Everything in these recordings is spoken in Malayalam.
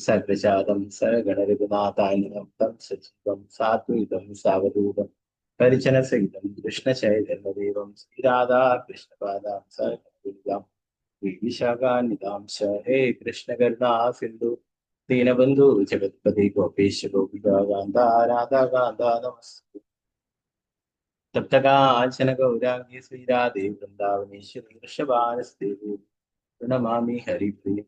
सर्वजातं सगणरघुनाथान्वितं तं सजीवं सात्विकं सावधूतं परिजनसहितं कृष्णचैतन्यदेवं श्रीराधा कृष्णपादां सगणं विशाखान्वितां च हे कृष्णकरुणा सिन्धु दीनबन्धु जगत्पति गोपेश गोपिका कान्ता राधा कान्ता नमस्ते तप्तकाञ्चन गौराङ्गी श्रीराधे वृन्दावनेश्वरी वृषभानस्ते नमामि हरिप्रिय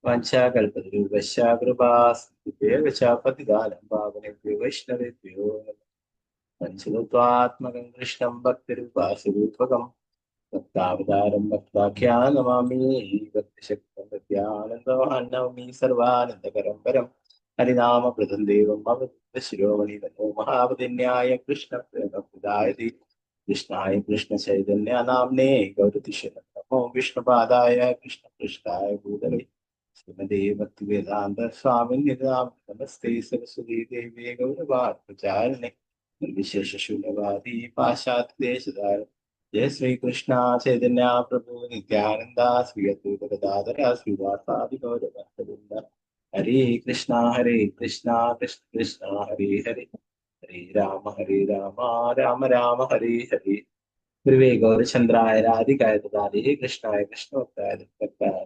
वाञ्छाकल्पतरुभ्यश्च कृपासिन्धुभ्यः च पतितानं पावनेभ्यो वैष्णवेभ्यो पञ्चतत्त्वात्मकं कृष्णं भक्तिरूपासुरूपकं भक्तावतारं भक्ताख्यां नमामि भक्तिशक्तं भक्त्यानन्दवान् सर्वानन्दकरं परं हरिनामप्रदं देवम् अवशिरोमणि नमो महावदिन्याय कृष्णप्रेमप्रदायति कृष्णाय कृष्णचैतन्यनाम्ने गौरतिशय नमो विष्णुपादाय कृष्णपृष्ठाय भूतले श्रीमते भक्तिवेदांत स्वामी नमस्ते सरस्वती देवे गौरवात्मचारिणे निर्विशेष शून्यवादी पाश्चात्य देशधार जय श्री कृष्णा चैतन्य प्रभु नित्यानंदा श्री अद्वैत गदाधर श्रीवासादि गौरभक्तवृंद हरे कृष्णा कृष्ण कृष्ण हरे हरे हरे राम राम राम हरे हरे गुरुवे गौरचंद्राय राधिकाय तदालये कृष्णाय कृष्णभक्ताय भक्ताय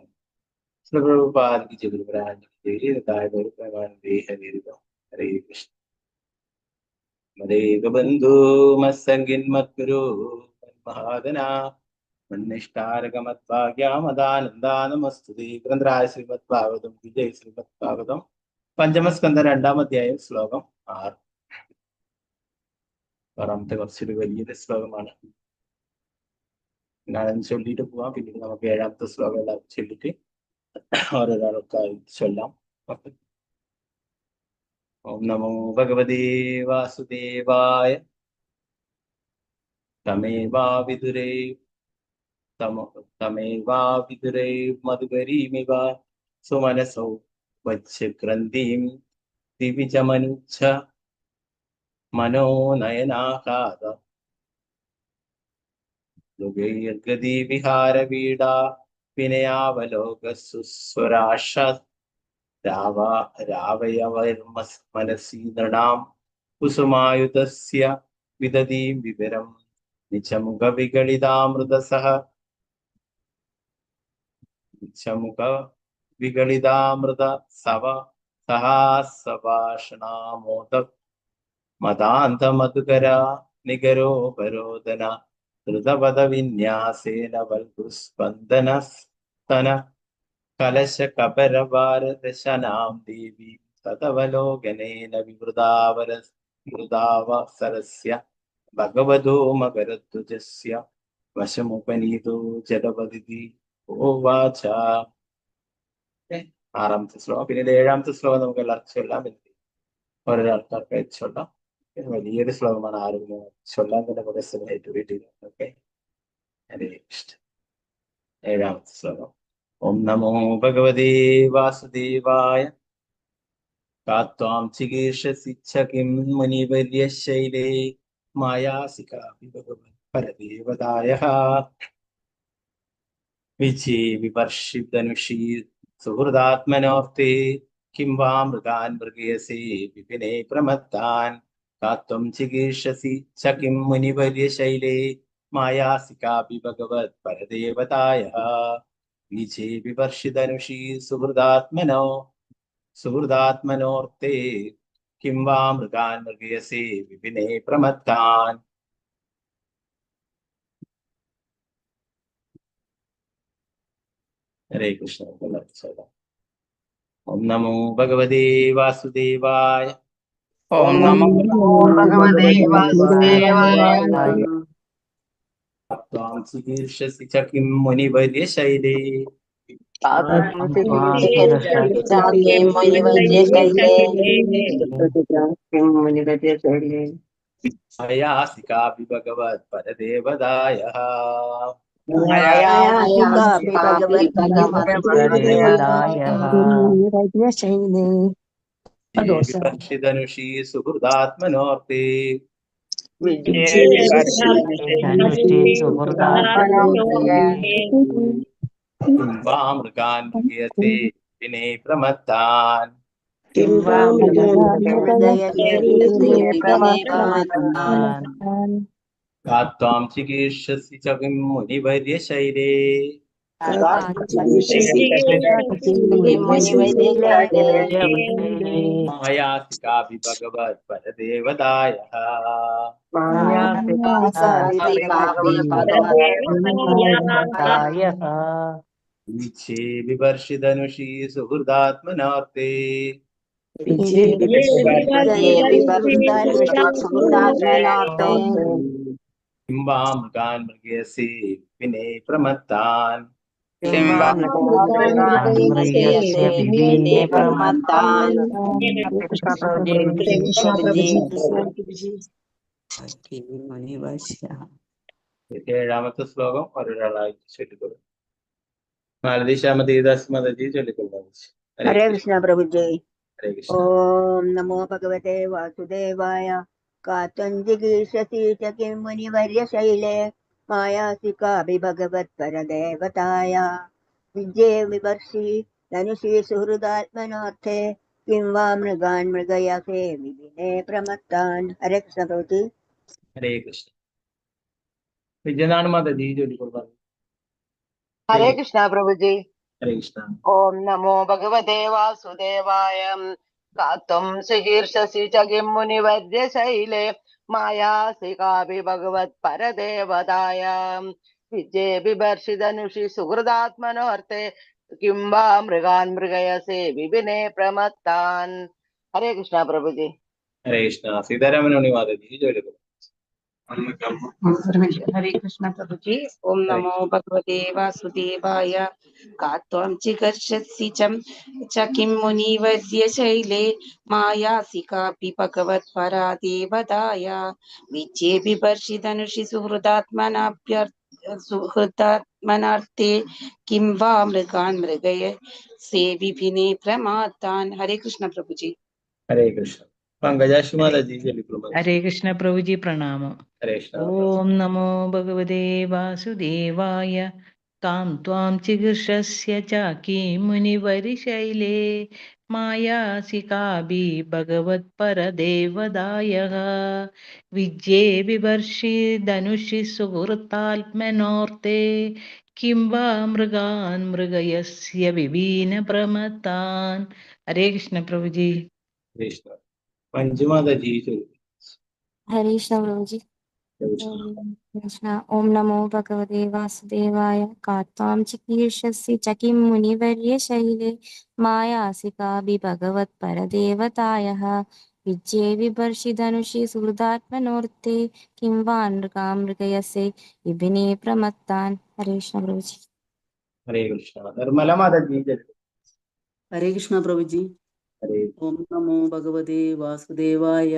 प्रभुपाद की जय गुरुराज की जय ताय गौर प्रेमानंदे हरे हरे कृष्ण मदेव बंधु मत्संगिन मत्गुरु महादना मन्निष्ठारकमत्भाग्यामदानन्दानमस्तुते ഗ്രന്ഥരായ ശ്രീമദ്ഭാഗവതം വിജയ ശ്രീമദ്ഭാഗവതം പഞ്ചമസ്കന്ധ 2-ാം അധ്യായം ശ്ലോകം 6. ആറാമത്തെ കുറച്ചൊരു വലിയൊരു ശ്ലോകമാണ്. ഞാനൊന്ന് ചൊല്ലിയിട്ട് പോവാം, പിന്നീട് നമുക്ക് 7-ാമത്തെ ശ്ലോകം എല്ലാം ചൊല്ലിട്ട് ഓരോരാൾക്കായി ചൊല്ലാം. ഓം നമോ ഭഗവതേ വാസുദേവായ തമേവാവിദുരേ മധുകരീമിവ സുമനസൗ വച്ഛഗ്രന്ഥിം ദിവിജമനുച്ഛ മനോനയനാഹ്ലാദ ലുഗൈർഗതി വിഹാരവീടാ വിനയാവലോകസുസ്വരാശ രാവയവർമനസി നൃണാം കുസുമായുധസ്യ വിദധീം വിവരം നിജമുഖ വിഗളിതാമൃതസഹ വിഗളിതാമൃത സവ സഹാസഭാഷണാമോദ മതാന്തമധുകര നിഗരോപരോദന ധൃതപദ വിന്യാസേന വൽഗുസ്പന്ദന സ്തന കലശ കപരഭാരദശനാം ദേവി തദവലോകനേന വിവൃതാവസരസ്യ ഭഗവതോ മകരധ്വജസ്യ വശമുപനീതോ ജലപതിഥി ഓവാച. 6-ാമത്തെ ശ്ലോകം. പിന്നീട് 7-ാമത്തെ ശ്ലോകം നമുക്ക് എല്ലാവർക്കും ചൊല്ലാൻ പറ്റി, ഓരോരാൾക്കാർക്ക് ചൊല്ലാം. വലിയൊരു ശ്ലോകമാണ്. ആരും ചൊല്ലാൻ തന്നെ കുറെ സമയമായിട്ട് വീട്ടിൽ. ഓക്കെ, ഹരേ കൃഷ്ണ. 7-ാമത്തെ ശ്ലോകം. ഓം നമോ ഭഗവതേ വാസുദേവായ കാത്വാം ചികീർഷസി ച കിം മുനിവര്യശൈലേ മായാസികാപി ഭഗവൻ പരദേവതായഃ വിജേ വിവർഷിതനുഷീ സുഹൃദാത്മനോർത്തേ കിം വാ മൃഗാൻ മൃഗയസേ വിപിനേ പ്രമത്താൻ കാത്വം ചികീർഷസി ച കിം മുനിവര്യശൈലേ മായാസികാപി ഭഗവത് പരദേവതായഃ വിജേ വിവർഷിതനുഷീ സുഹൃദാത്മനോർത്തേ കിം വാ മൃഗാൻ മൃഗയസേ വിപിനേ പ്രമത്താൻ. ഹരേ കൃഷ്ണ. ഓം നമോ ഭഗവതേ വാസുദേവായ. ഓം നമോ ഭഗവതേ വാസുദേവായ. ത്വാം ചികീർഷസി ച കിം മുനിവര്യശൈലേ മായാസികാപി ഭഗവത് പരദേവതായഃ വിവർഷിതനുഷീ സുഹൃദാത്മനോർത്തേ കിം വാ മൃഗാൻ മൃഗയസേ വിനെ പ്രമത്താൻ किं वा मृगयसे विपिने प्रमत्तान् गात्वां चिकीर्षसि च किं मुनिवर्यशैले मायासि कापि भगवत्परदेवतायः वीक्षे बिभर्षिधनुषि सुहृदात्मनार्ते किं वा मृगान् मृगयसि विने प्रमत्तान् ഏഴാമത്തെ ശ്ലോകം ഒരാളായി ചൊല്ലിക്കൊള്ളും. നാലതിശാമതീദാസ്മതജി ചൊല്ലിക്കൊള്ളും. हरे कृष्ण प्रभु जी। हरे कृष्ण. ओम नमो भगवते वासुदेवाय कात्वञ्जिगीषसि च किं मुनिवर्यशैले मायासि कापि भगवत्परदेवताय विद्ये विवर्षि धनुषि सुहृदात्मनार्थे किं वा मृगान् मृगयसे विपिने प्रमत्तान्। हरे कृष्ण प्रभु जी। हरे कृष्ण. विजयनारायण माताजी चൊല്ലിക്കൊള്ളും. हरे कृष्ण प्रभु जी। हरे कृष्ण. ओम नमो भगवते वासुदेवाय कात्वं शीर्षसि च किं मुनिवर्यशैले मायासि कापि भगवत्परदेवताय विद्ये बिभर्षिधनुषि सुहृदात्मनोऽर्थे किं वा मृगान् मृगयसे विपिने प्रमत्तान्। हरे कृष्ण प्रभु जी। हरे कृष्ण. सीतारामनुनि माताजी चൊല്ലിക്കൊള്ളും. हरे कृष्ण प्रभु जी। ओम नमो भगवते वासुदेवाय कात्वां चिकर्षसि च किं मुनिवर्यशैले मायासि कापि भगवत्परा देवताय विद्ये बिभर्षिधनुषि सुहृदात्मनार्थे किं वा मृगान् मृगयसे विपिने प्रमात्तान्। हरे कृष्ण प्रभु जी। हरे कृष्ण. पंकजाक्षी माताजी चൊല്ലിക്കൊള്ളും. हरे कृष्ण प्रभु जी प्रणाम. हरे कृष्ण. ओम नमो भगवते वासुदेवाय तां त्वां चिकीर्षस्य च किं मुनिवरिशैले मायासि कापि भगवत्परदेवदायः विद्ये बिभर्षि धनुषि सुहृतात्मनोर्ते किं वा मृगान् मृगयस्य विभिन्न प्रमत्तान्. हरे कृष्ण प्रभु जी. कृष्ण. मंजू माताजी चൊല്ലിക്കൊള്ളും. हरे कृष्ण प्रभु जी। कृष्ण. ओम नमो भगवते वासुदेवाय कात्वां चिकीर्षसि च किं मुनिवर्यशैले मायासि कापि भगवत्परदेवतायः विद्ये बिभर्षि धनुषि सुहृदात्मनोर्ते किं वा नृगान् मृगयसे विपिने प्रमत्तान्. हरे कृष्ण प्रभु जी. हरे कृष्ण. निर्मला माताजी चొല്ലിക്കൊള്ളും. हरे कृष्ण प्रभु जी. हरे. ओम नमो भगवते वासुदेवाय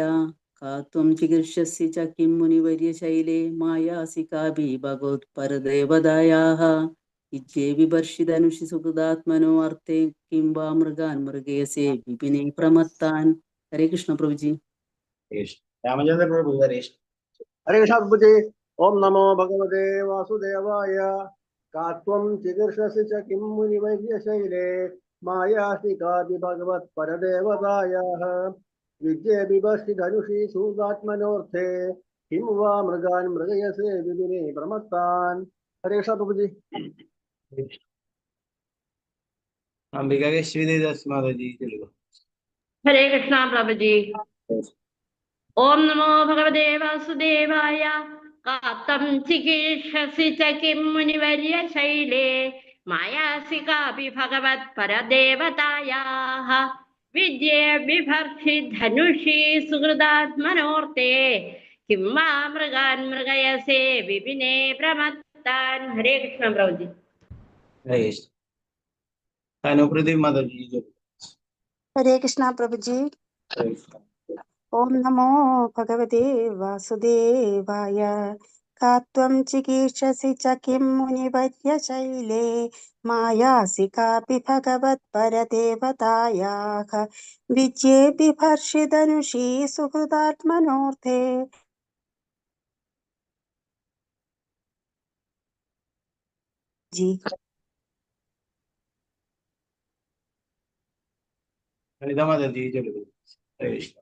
कात्वं चिकीर्षसि च किं मुनिवर्यशैले मायासि कापि भगवत्परदेवतायाः विद्ये बिभर्षि धनुषि सुहृदात्मनो अर्थे किं वा मृगान् मृगयसे विपिने प्रमत्तान्. हरे कृष्ण प्रभु जी. रामचंद्र प्रभु. हरे कृष्ण. हरे कृष्ण प्रभु जी। ओम नमो भगवते वासुदेवाय कात्वं चिकीर्षसि च किं मुनिवर्यशैले मायासि कापि भगवत्परदेवतायाः विद्ये बिभर्षि धनुषि सुहृदात्मनोऽर्थे किं वा मृगान् मृगयसे विपिने प्रमत्तान्। हरे कृष्ण प्रभु जी। अंबिका केशवीदास माताजी चొല്ലിക്കൊള്ളും. हरे कृष्ण प्रभु जी। ओम नमो भगवते वासुदेवाय कात्वं चिकीर्षसि च किं मुनिवर्यशैले मायासि कापि भगवत्परदेवतायाः विद्ये बिभर्षि धनुषि सुहृदात्मनोर्ते किं वा मृगान् मृगयसे विपिने प्रमत्तान्। हरे कृष्ण प्रभु जी। हरे कृष्ण. अनुप्रदीप माताजी चొല്ലിക്കൊള്ളും. हरे कृष्ण प्रभु जी। हरे कृष्ण. ओम नमो भगवते वासुदेवाय कात्वं चिकीर्षसि च किं मुनिवर्यशैले मायासि कापि भगवत्परदेवतायाः विद्ये बिभर्षि धनुषि सुहृदात्मनोर्थे जी। ललिता माता जी जय गुरु। हरे कृष्ण।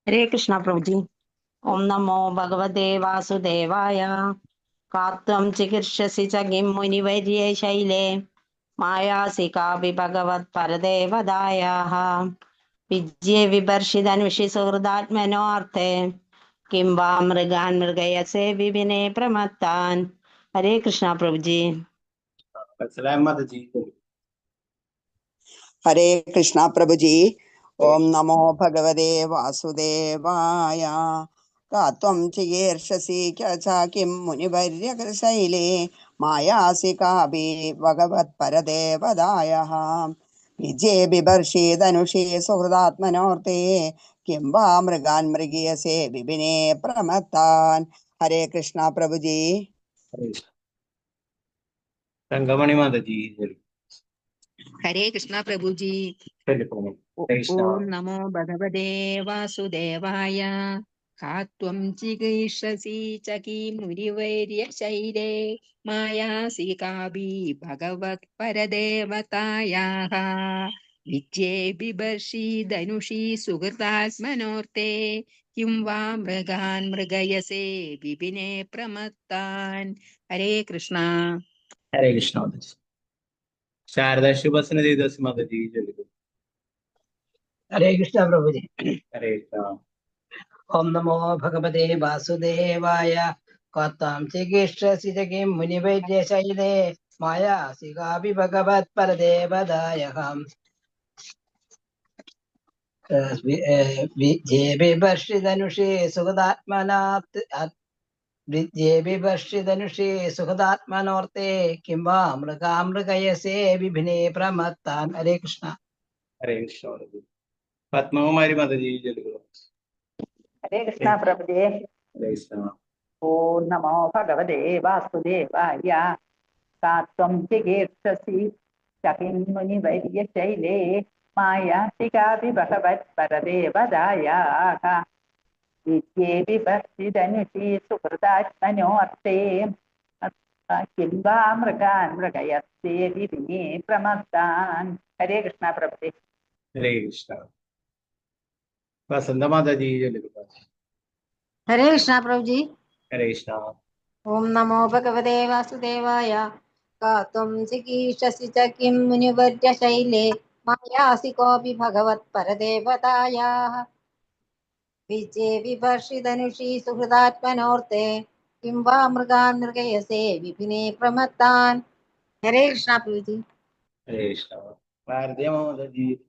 हरे कृष्ण प्रभु जी। ओम नमो भगवते वासुदेवाय। कात्वं चिकीर्षसि च किं मुनिवर्ये शैले मायासि कापि भगवत्परदेवतायाः विद्ये विभर्षिधनुषि सुहृदात्मनोऽर्थे किं वा मृगान् मृगयसे विपिने प्रमत्तान्। हरे कृष्ण प्रभु जी। सलाम माता जी जय गुरु। हरे कृष्णा प्रभु जी। ओम नमो भगवते वासुदेवाय। का त्वं चिकीर्षसि च किं मुनिवर्यशैले मायासि कापि भगवत्परदेवतायाः विजये बिभर्षि धनुषि सुहृदात्मनोऽर्थे किं वा मृगान् मृगीयसे विपिने प्रमत्तान्। हरे कृष्णा प्रभु जी। हरे कृष्ण। रंगमणि माता जी जय गुरु। हरे कृष्णा प्रभु जी। हरे कृष्ण। ओम नमो भगवते वासुदेवाय। का त्वं चिकीर्षसि च किमुनिवर्यशैले मायासि कापि भगवत्परदेवतायाः विद्ये बिभर्षि धनुषि सुहृदात्मनोऽर्थे किं वा मृगान् मृगयसे विपिने प्रमत्तान्। हरे कृष्णा। हरे कृष्ण माता जी। शारदा शुभसन देवदासी माता जी जय गुरु। हरे कृष्ण प्रभु जी। हरे कृष्ण। ओम नमो भगवते वासुदेवाय। कथं चिकीर्षसि च किं मुनिवैद्यशैले मायासि कापि भगवत्परदेवदायः विद्ये बिभर्षिधनुषे सुखदात्मनात् विद्ये बिभर्षिधनुषे सुखदात्मनोऽर्थे किं वा मृगा मृगयसे विभिने प्रमत्तान्। हरे कृष्ण। हरे कृष्ण माता जी। पद्मा कुमारी माता जी जय गुरु। हरे कृष्ण प्रभु जी। हरे कृष्ण। ओम नमो भगवते वासुदेवाय। का त्वं चिकीर्षसि च किं मुनिवर्यशैले मायासि कापि भगवत्परदेवतायाः विद्ये बिभर्षिधनुषि सुहृदात्मनोऽर्थे किं वा मृगान् मृगयसे विपिने प्रमत्तान्। हरे कृष्ण प्रभु जी। हरे कृष्ण। वसंत माता जी जय गुरु। हरे कृष्णा प्रभु जी। हरे कृष्ण। ओम नमो भगवते वासुदेवाय। का त्वं चिकीर्षसि च किं मुनिवर्यशैले मायासि कोऽपि भगवत्परदेवतायाः विजये विभर्षिधनुषि सुहृदात्मनोऽर्थे किं वा मृगान् मृगयसे विपिने प्रमत्तान्। हरे कृष्णा प्रभु जी। हरे कृष्ण। भारतीय माता जी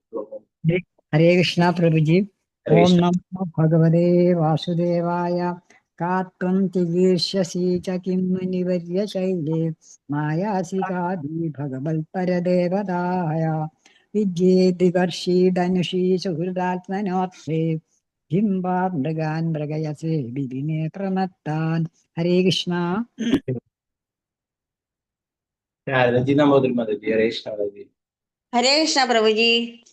हरे कृष्णा प्रभु जी। हरे ओम कृष्ण। नमो भगवते वासुदेवाय। का त्वं चिकीर्षसि च किं मुनिवर्यशैले मायासि कापि भगवत्परदेवताय विद्ये बिभर्षि धनुषि सुहृदात्मनोऽर्थे किं वा मृगान् मृगयसे विपिने प्रमत्तान्। हरे कृष्णा। शारदा जी नमोदर माता जी हरे कृष्ण माता जी। हरे कृष्ण प्रभु जी।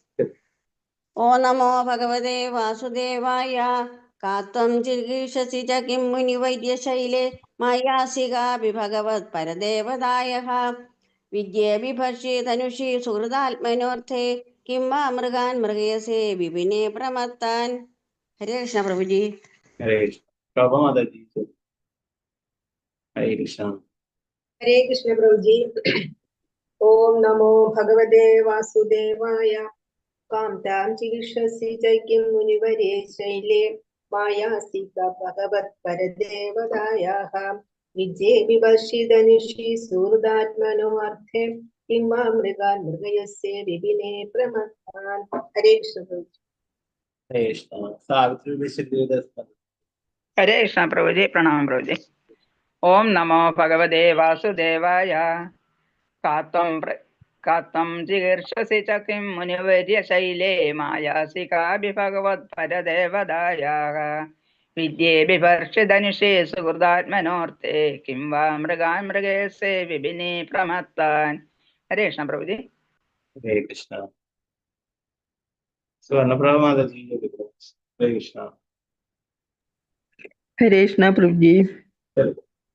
ओ नमो भगवते वासुदेवाय। का त्वं चिकीर्षसि च किं मुनिवैद्यशैले मायासि कापि भगवत्परदेवतायः विद्ये बिभर्षि धनुषि सुहृदात्मनोऽर्थे किं वा मृगान् मृगयसे विपिने प्रमत्तान्। हरे कृष्ण प्रभु जी। हरे कृष्ण। प्रभा माता जी हरे कृष्ण। हरे कृष्ण प्रभु जी। ओम नमो भगवते वासुदेवाय। कान्तां चिकीर्षसि च किं मुनिवरे शैले मायासि च भगवत्परदेवतायाः विद्ये विभर्षि धनुषि सूर्दात्मनोऽर्थे किं वा मृगान् मृगयसे विपिने प्रमत्तान्। हरे कृष्ण प्रभु जी। हरे कृष्ण। सावित्री विश्वदेवदास माता। हरे कृष्ण प्रभु जी। प्रणाम प्रभु जी। ओम नमो भगवते वासुदेवाय। का त्वं चिकीर्षसि च किं मुनिवर्यशैले मायासि कापि भगवत्परदेवतायाः विद्ये बिभर्षि धनुषे सुहृदात्मनोऽर्थे किं वा मृगान् मृगयसे विपिने प्रमत्तान्। हरे कृष्ण प्रभु जी। हरे कृष्ण। स्वर्ण प्रभा माता जी जय गुरु। हरे कृष्ण। हरे कृष्णा प्रभु जी।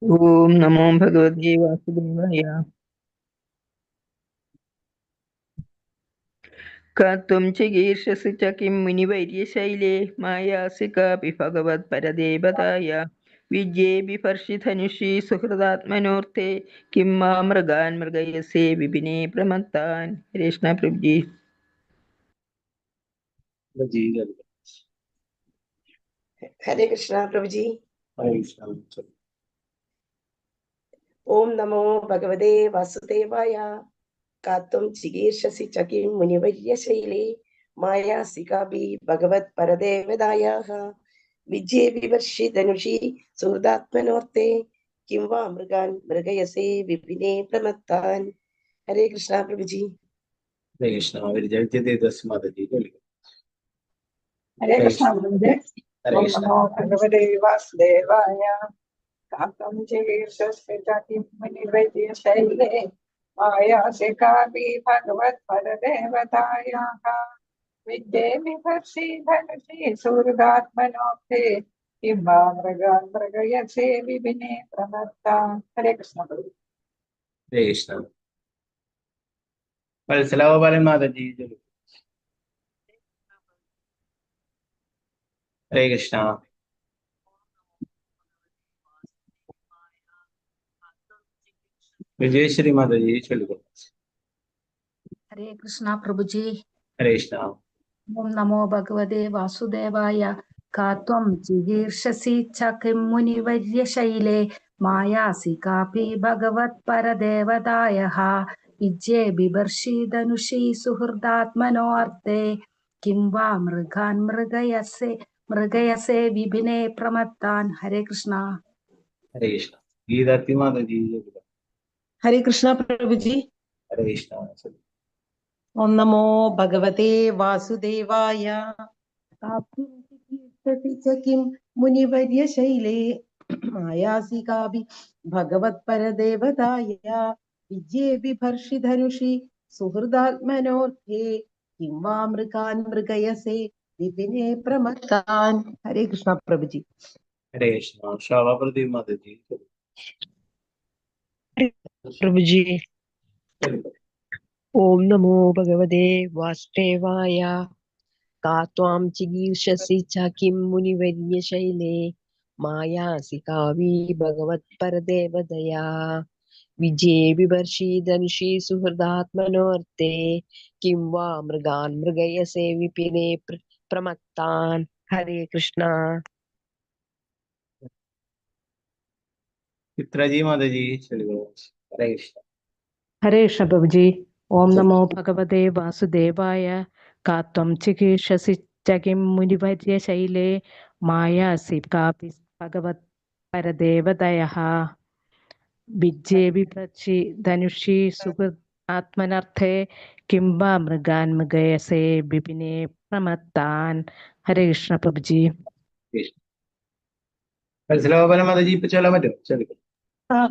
ओम नमो भगवते वासुदेवाय। കത്വം ചികീർഷസി ച കിം മുനിവര്യശൈലേ മായാസി കാപി ഭഗവത് പരദേവതായ വിദ്യേ ബിഭർഷി ധനുഷി സുഹൃദാത്മനോർത്തെ കിം മാ മൃഗാൻ മൃഗയസേ വിപിനേ പ്രമത്താൻ. കൃഷ്ണ പ്രഭുജി. ഹരേ കൃഷ്ണ പ്രഭുജി. ഹരേ കൃഷ്ണ. ഓം നമോ ഭഗവതേ വാസുദേവായ. കാത്വം ചികീർഷസി ച കിം മുനിവര്യശൈലേ മായാസി കാപി ഭഗവത് പരദേവതായാഃ വിജയേ വിവർഷി ധനുഷി സുഹൃദാത്മനോർത്തെ കിം വാ മൃഗാൻ മൃഗയസേ വിപിനേ പ്രമത്താൻ. ഹരേ കൃഷ്ണ പ്രഭുജി. ഹരേ കൃഷ്ണ. വിജയദേവദാസ് മാതാജി. ഹരേ കൃഷ്ണ പ്രഭുജി. ഹരേ ഓം കൃഷ്ണ. നമോ ഭഗവതേ വാസുദേവായ. കാതം ചികീർഷസി ച കിം മുനിവര്യശൈലേ മായാസി കാപി ഭഗവത് പരദേവതായാഃ വിദ്യേ വിഭർഷി ധനുഷി സുഹൃദാത്മനോർത്തെ കിം വാ മൃഗാൻ മൃഗയസേ വിപിനേ പ്രമത്താൻ. ഹരേ കൃഷ്ണ പ്രഭു. ഹരേ കൃഷ്ണ. വത്സലഗോപാലൻ മാതാജി. ഹരേ കൃഷ്ണ. വിജയശ്രീ മാതാജി ചൊല്ലുക. ഹരേ കൃഷ്ണ പ്രഭുജി. ഹരേ കൃഷ്ണ. ഓം നമോ ഭഗവതേ വാസുദേവായ. കാത്വം ചികീർഷസി ച കിം മുനിവര്യശൈലേ മായാസി കാപി ഭഗവത് പരദേവതായഃ വിജ്യേ ബിഭർഷി ധനുഷി സുഹൃദാത്മനോർത്തെ കിം വാ മൃഗാൻ മൃഗയസേ വിപിനേ പ്രമത്താൻ. ഹരേ കൃഷ്ണ. ഹരേ കൃഷ്ണ. ഗീതാർത്തി മാതാജി ചൊല്ലുക. ഹരേ കൃഷ്ണ പ്രഭുജി. ഹരേ കൃഷ്ണ. ഓം നമോ ഭഗവതേ വാസുദേവായ. കാത്വം ചികീർഷസി ച കിം മുനിവര്യശൈലേ മായാസി കാപി ഭഗവത് പരദേവതായ വിജ്യേ ബിഭർഷി ധനുഷി സുഹൃദാത്മനോർത്തെ കിം വാ മൃഗാൻ മൃഗയസേ വിപിനേ പ്രമത്താൻ. ഹരേ കൃഷ്ണ പ്രഭുജി. ഹരേ കൃഷ്ണ. ശോഭാപ്രദീപ് മാതാജി പ്രഭുജി. ഓം നമോ ഭഗവതേ വാസുദേവായ. കാത്വാം ചികീർഷസി ച കിം മുനിവര്യശൈലേ മായാസി കാവി ഭഗവത് പരദേവതയാ വിജയേ ബിഭർഷി ധനുഷി സുഹൃദാത്മനോർത്തെ കിം വാ മൃഗാൻ മൃഗയസേ വിപിനേ പ്രമത്താൻ. ഹരേ കൃഷ്ണ. ചിത്രജി മാതാജി ചൊല്ലുക. ഹരേ കൃഷ്ണ. ഹരേ കൃഷ്ണ പ്രഭുജി. ഓം നമോ ഭഗവതേ വാസുദേവായ. കാത്വം ചികീർഷസി ച കിം മുനിവര്യശൈലേ മായാസി കാപി ഭഗവത് പരദേവതയഃ വിജ്യേ ബിഭർഷി ധനുഷി സുഹൃദാത്മനോർത്തെ കിം വാ മൃഗാൻ മൃഗയസേ വിപിനേ പ്രമത്താൻ. ഹരേ കൃഷ്ണ പ്രഭുജി. വത്സലഗോപാലൻ മാതാജി ഇപ്പൊ ചൊല്ലാൻ പറ്റും? ചൊല്ലുക.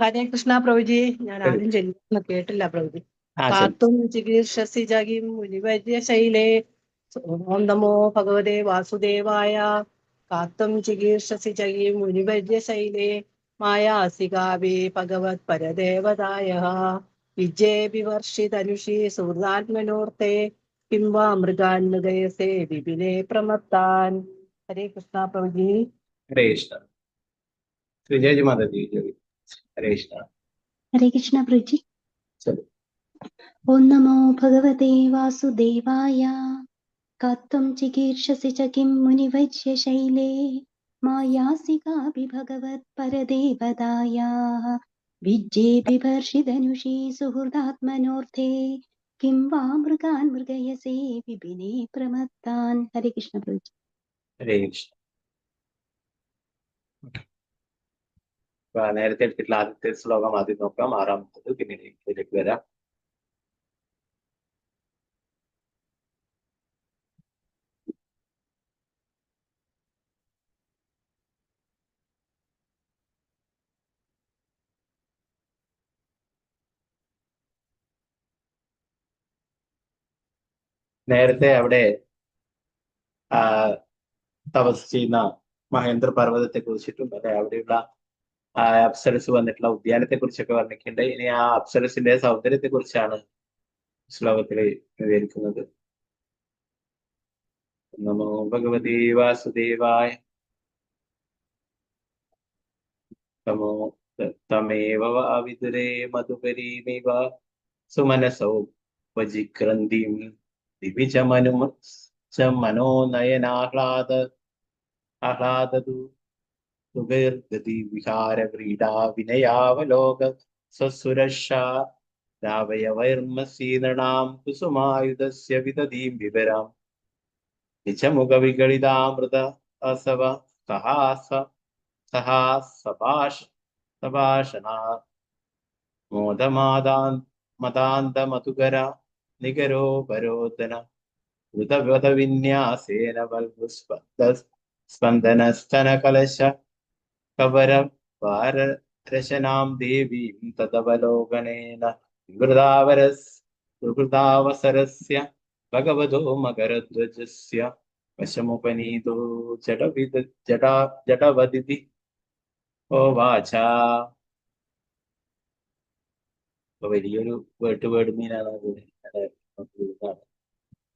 ഹരേ കൃഷ്ണ പ്രഭുജി. ഞാൻ ആദ്യം ചെല്ലുന്ന കേട്ടില്ല പ്രഭുജി. കാത്തും ചികീർഷസി ച കിം മുനിവര്യശൈലേ. ഓം നമോ ഭഗവതേ വാസുദേവായ. കാത്തും ചികീർഷസി ച കിം മുനിവര്യശൈലേ മായാസി കാപി ഭഗവത് പരദേവതായഃ വിജ്യേ ബിഭർഷി ധനുഷി സുഹൃദാത്മനോർത്തെ കിം വാ മൃഗാൻ മൃഗയസേ വിപിനേ പ്രമത്താൻ. ഹരേ കൃഷ്ണ പ്രഭുജി. ഹരേ കൃഷ്ണ. ശ്രീജയജി മാതാജി ചൊല്ലുക. ഹരേ കൃഷ്ണ. ഹരേ കൃഷ്ണ പ്രഭുജി. ചൊല്ലുക. ഓം നമോ ഭഗവതേ വാസുദേവായ. കാത്വം ചികീർഷസി ച കിം മുനിവര്യശൈലേ മായാസി കാപി ഭഗവത് പരദേവതായാഃ വിജ്യേ ബിഭർഷി ധനുഷി സുഹൃദാത്മനോർത്തെ കിം വാ മൃഗാൻ മൃഗയസേ വിപിനേ പ്രമത്താൻ. ഹരേ കൃഷ്ണ പ്രഭുജി. ഹരേ കൃഷ്ണ. നേരത്തെ എടുത്തിട്ടുള്ള ആദ്യത്തെ ശ്ലോകം ആദ്യം നോക്കാം. ആറാമത്തത് പിന്നീട് ഇതിലേക്ക് വരാം. നേരത്തെ അവിടെ തപസ് ചെയ്യുന്ന മഹേന്ദ്ര പർവ്വതത്തെ കുറിച്ചിട്ടും അല്ലെ അവിടെയുള്ള അപ്സരസ് വന്നിട്ടുള്ള ഉദ്യാനത്തെ കുറിച്ചൊക്കെ വർണ്ണിക്കുന്നുണ്ട്. ഇനി ആ അപ്സരസിന്റെ സൗന്ദര്യത്തെ കുറിച്ചാണ് ശ്ലോകത്തിൽ വിവരിക്കുന്നത്. നമോ ഭഗവതേ വാസുദേവായ. തമേവ വിദുരേ മധുപരീമിവ സുമനസൗ വജിക്രന്തിം ദിവിജ മനോനയനാഹ്ലാദതു സുഗീർഗതി വിഹാര വ്രീഡാ വിനയാവലോക സ്വസുരക്ഷാ രാവയവൈർമസീനണാം കുസുമായുധസ്യ വിദധീം വിവരാം നിജമുഖവിഗളിതാമൃത അസവ സഭാഷണാ മതാന്തമതുകര നികരോ പരോധന ഋതവതവിന്യാസേന സ്പന്ദനസ്തന കലശ കവര വാരരശനാം ദേവീം തദവലോകനേന വിവൃതാവസരസ്യ ഭഗവതോ മകരധ്വജസ്യ വശമുപനീതോ ജഡവദിതി ഓവാച. വലിയൊരു വേർഡ് മീനാണ് അത്.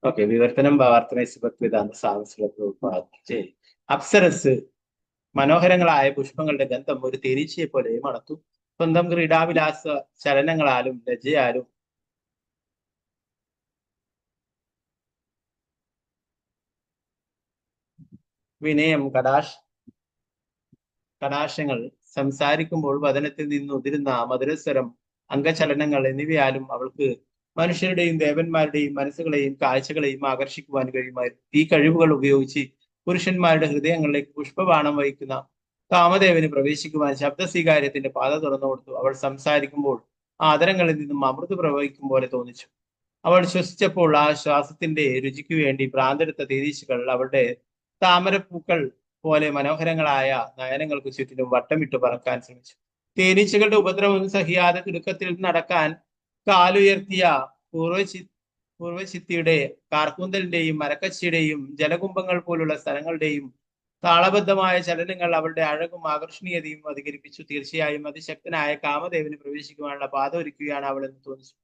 ഓക്കെ. വിവർത്തനം ഭാവാർത്ഥനൈസ്വേദാന്ത സാംസ്കൃതിക. അപ്സരസ് മനോഹരങ്ങളായ പുഷ്പങ്ങളുടെ ഗന്ധം ഒരു തേനീച്ചയെ പോലെ മണത്തു. സ്വന്തം ക്രീഡാവിലാസ ചലനങ്ങളാലും ലജ്ജയാലും വിനയം കടാശങ്ങൾ സംസാരിക്കുമ്പോൾ വദനത്തിൽ നിന്ന് ഉതിരുന്ന മധുരസ്വരം അംഗചലനങ്ങൾ എന്നിവയാലും അവൾക്ക് മനുഷ്യരുടെയും ദേവന്മാരുടെയും മനസ്സുകളെയും കാഴ്ചകളെയും ആകർഷിക്കുവാൻ കഴിയുമായിരുന്നു. ഈ കഴിവുകൾ ഉപയോഗിച്ച് പുരുഷന്മാരുടെ ഹൃദയങ്ങളിലേക്ക് പുഷ്പബാണം വഹിക്കുന്ന കാമദേവന് പ്രവേശിക്കുവാൻ ശബ്ദ സ്വീകാര്യത്തിന്റെ പാത തുറന്നു കൊടുത്തു. അവൾ സംസാരിക്കുമ്പോൾ ആദരങ്ങളിൽ നിന്നും അമൃത് പ്രവഹിക്കും പോലെ തോന്നിച്ചു. അവൾ ശ്വസിച്ചപ്പോൾ ആ ശ്വാസത്തിന്റെ രുചിക്ക് വേണ്ടി ഭ്രാന്തെടുത്ത തേനീച്ചകൾ അവളുടെ താമരപ്പൂക്കൾ പോലെ മനോഹരങ്ങളായ നയനങ്ങൾക്ക് ചുറ്റിലും വട്ടമിട്ട് പറക്കാൻ ശ്രമിച്ചു. തേനീച്ചകളുടെ ഉപദ്രവം സഹിയാതെ തിടുക്കത്തിൽ നടക്കാൻ കാലുയർത്തിയ പൂർവ്വചിത്തിയുടെ കാർക്കൂന്തലിന്റെയും മരക്കച്ചിയുടെയും ജലകുംഭങ്ങൾ പോലുള്ള സ്ഥലങ്ങളുടെയും താളബദ്ധമായ ചലനങ്ങൾ അവളുടെ അഴകും ആകർഷണീയതയും അധികരിപ്പിച്ചു. തീർച്ചയായും അതിശക്തനായ കാമദേവന് പ്രവേശിക്കുവാനുള്ള പാത ഒരുക്കുകയാണ് അവൾ എന്ന് തോന്നിച്ചു.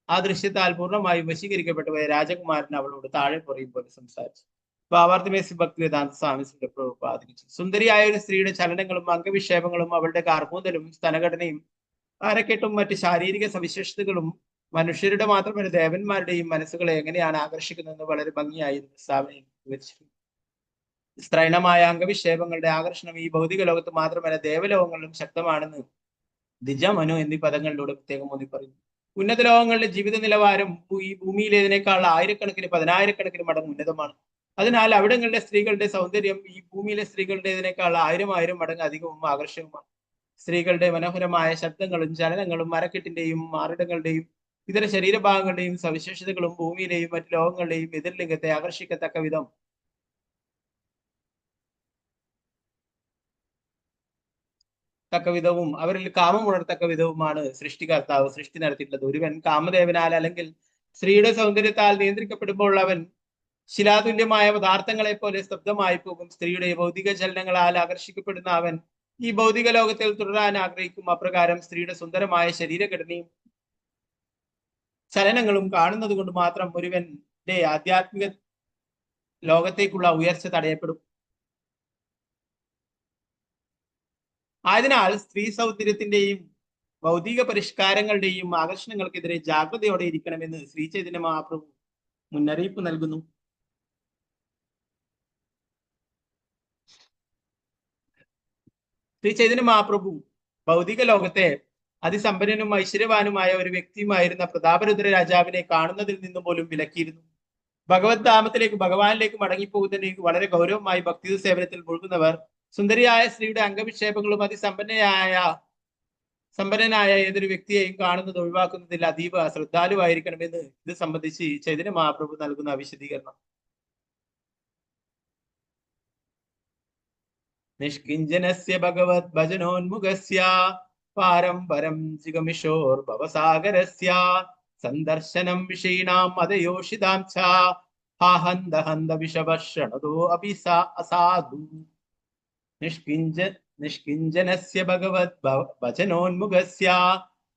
ആ ദൃശ്യത്താൽ പൂർണ്ണമായും വശീകരിക്കപ്പെട്ടവയെ രാജകുമാരൻ അവളോട് താഴെ പറയും പോലെ സംസാരിച്ചു. ഭാവാർത്ഥമേസി ഭക്തിവേദാന്ത സ്വാമിയുടെ പ്രതിപാദിച്ചു. സുന്ദരിയായ ഒരു സ്ത്രീയുടെ ചലനങ്ങളും അംഗവിക്ഷേപങ്ങളും അവളുടെ കാർക്കൂന്തലും സ്തനഘടനയും അരക്കെട്ടും മറ്റ് ശാരീരിക സവിശേഷതകളും മനുഷ്യരുടെ മാത്രമല്ല ദേവന്മാരുടെയും മനസ്സുകളെ എങ്ങനെയാണ് ആകർഷിക്കുന്നതെന്ന് വളരെ ഭംഗിയായി പ്രസ്താവനയിൽ വിവരിച്ചിട്ടുണ്ട്. സ്ത്രൈണമായ അംഗവിക്ഷേപങ്ങളുടെ ആകർഷണം ഈ ഭൗതിക ലോകത്ത് മാത്രമല്ല ദേവലോകങ്ങളിലും ശക്തമാണെന്ന് ദിജ, മനു എന്നീ പദങ്ങളിലൂടെ പ്രത്യേകം ഊന്നി പറയുന്നു. ഉന്നത ലോകങ്ങളിലെ ജീവിത നിലവാരം ഈ ഭൂമിയിലേതിനേക്കാൾ ആയിരക്കണക്കിന് പതിനായിരക്കണക്കിന് മടങ്ങ് ഉന്നതമാണ്. അതിനാൽ അവിടങ്ങളിലെ സ്ത്രീകളുടെ സൗന്ദര്യം ഈ ഭൂമിയിലെ സ്ത്രീകളുടേതിനേക്കാൾ ആയിരം മടങ്ങ് അധികവും ആകർഷകമാണ്. സ്ത്രീകളുടെ മനോഹരമായ ശബ്ദങ്ങളും ചലനങ്ങളും മരക്കെട്ടിന്റെയും മാറിടങ്ങളുടെയും ഇതര ശരീരഭാഗങ്ങളുടെയും സവിശേഷതകളും ഭൂമിയിലെയും മറ്റു ലോകങ്ങളുടെയും എതിർലിംഗത്തെ ആകർഷിക്കത്തക്ക വിധവും അവരിൽ കാമം ഉണർത്തക്ക വിധവുമാണ് സൃഷ്ടികർത്താവ് സൃഷ്ടി നടത്തിയിട്ടുള്ളത്. ഒരുവൻ കാമദേവനാൽ അല്ലെങ്കിൽ സ്ത്രീയുടെ സൗന്ദര്യത്താൽ നിയന്ത്രിക്കപ്പെടുമ്പോൾ അവൻ ശിലാതുല്യമായ പദാർത്ഥങ്ങളെ പോലെ സ്തബ്ധമായി പോകും. സ്ത്രീയുടെ ഭൗതിക ചലനങ്ങളാൽ ആകർഷിക്കപ്പെടുന്ന അവൻ ഈ ഭൗതിക ലോകത്തിൽ തുടരാൻ ആഗ്രഹിക്കും. അപ്രകാരം സ്ത്രീയുടെ സുന്ദരമായ ശരീരഘടനയും ചലനങ്ങളും കാണുന്നത് കൊണ്ട് മാത്രം ഒരുവന്റെ ആധ്യാത്മിക ലോകത്തേക്കുള്ള ഉയർച്ച തടയപ്പെടും. ആയതിനാൽ സ്ത്രീ സൗന്ദര്യത്തിന്റെയും ഭൗതിക പരിഷ്കാരങ്ങളുടെയും ആകർഷണങ്ങൾക്കെതിരെ ജാഗ്രതയോടെ ഇരിക്കണമെന്ന് ശ്രീ ചൈതന്യ മഹാപ്രഭു മുന്നറിയിപ്പ് നൽകുന്നു. ശ്രീ ചൈതന്യ മഹാപ്രഭു ഭൗതിക ലോകത്തെ അതിസമ്പന്നനും ഐശ്വര്യവാനുമായ ഒരു വ്യക്തിയുമായിരുന്ന പ്രതാപരുദ്ര രാജാവിനെ കാണുന്നതിൽ നിന്നും പോലും വിലക്കിയിരുന്നു. ഭഗവത് ധാമത്തിലേക്ക് ഭഗവാനിലേക്ക് മടങ്ങിപ്പോകുന്നതിന് വളരെ ഗൗരവമായി ഭക്തി സേവനത്തിൽ മുഴുകുന്നവർ സുന്ദരിയായ സ്ത്രീയുടെ അംഗവിക്ഷേപങ്ങളും സമ്പന്നനായ ഏതൊരു വ്യക്തിയെയും കാണുന്നത് ഒഴിവാക്കുന്നതിൽ അതീവ ശ്രദ്ധാലുവായിരിക്കണമെന്ന് ഇത് സംബന്ധിച്ച് ചൈതന്യ മഹാപ്രഭു നൽകുന്ന വിശദീകരണം. നിഷ്കിഞ്ചനസ്യ ഭഗവത് ഭജനോന്മുഖസ്യ പാരംപരം ജിഗമിഷോർ ഭവസാഗരസ്യ സന്ദർശനം വിഷീണാം മദയോഷിതാം ച ഹാഹന്ത ഹന്ത വിഷഭക്ഷണതോ അസാധു. നിഷ്കിഞ്ചനസ്യ ഭഗവത് ഭജനോന്മുഖസ്യ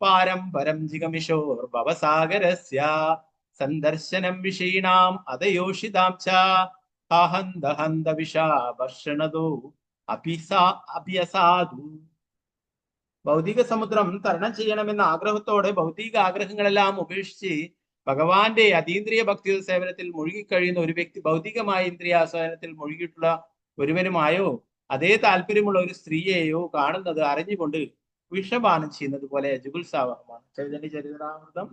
പാരംപരം ജിഗമിഷോർ ഭവസാഗരസ്യ സന്ദർശനം വിഷീണാം അതയോഷിതാം ച ഹന്ത ഹന്ത വിഷാഭർഷണതോ അഭിയസാധു. ഭൗതിക സമുദ്രം തരണം ചെയ്യണമെന്ന ആഗ്രഹത്തോടെ ഭൗതിക ആഗ്രഹങ്ങളെല്ലാം ഉപേക്ഷിച്ച് ഭഗവാന്റെ അതീന്ദ്രിയ ഭക്തി സേവനത്തിൽ മുഴുകിക്കഴിയുന്ന ഒരു വ്യക്തി ഭൗതികമായ ഇന്ദ്രിയാസ്വാദനത്തിൽ മുഴുകിയിട്ടുള്ള ഒരുവനുമായോ അതേ താല്പര്യമുള്ള ഒരു സ്ത്രീയെയോ കാണുന്നത് അറിഞ്ഞുകൊണ്ട് വിഷപാനം ചെയ്യുന്നത് പോലെ ജുഗുത്സാവഹമാണ്. ചൈതന്യ ചരിതാമൃതം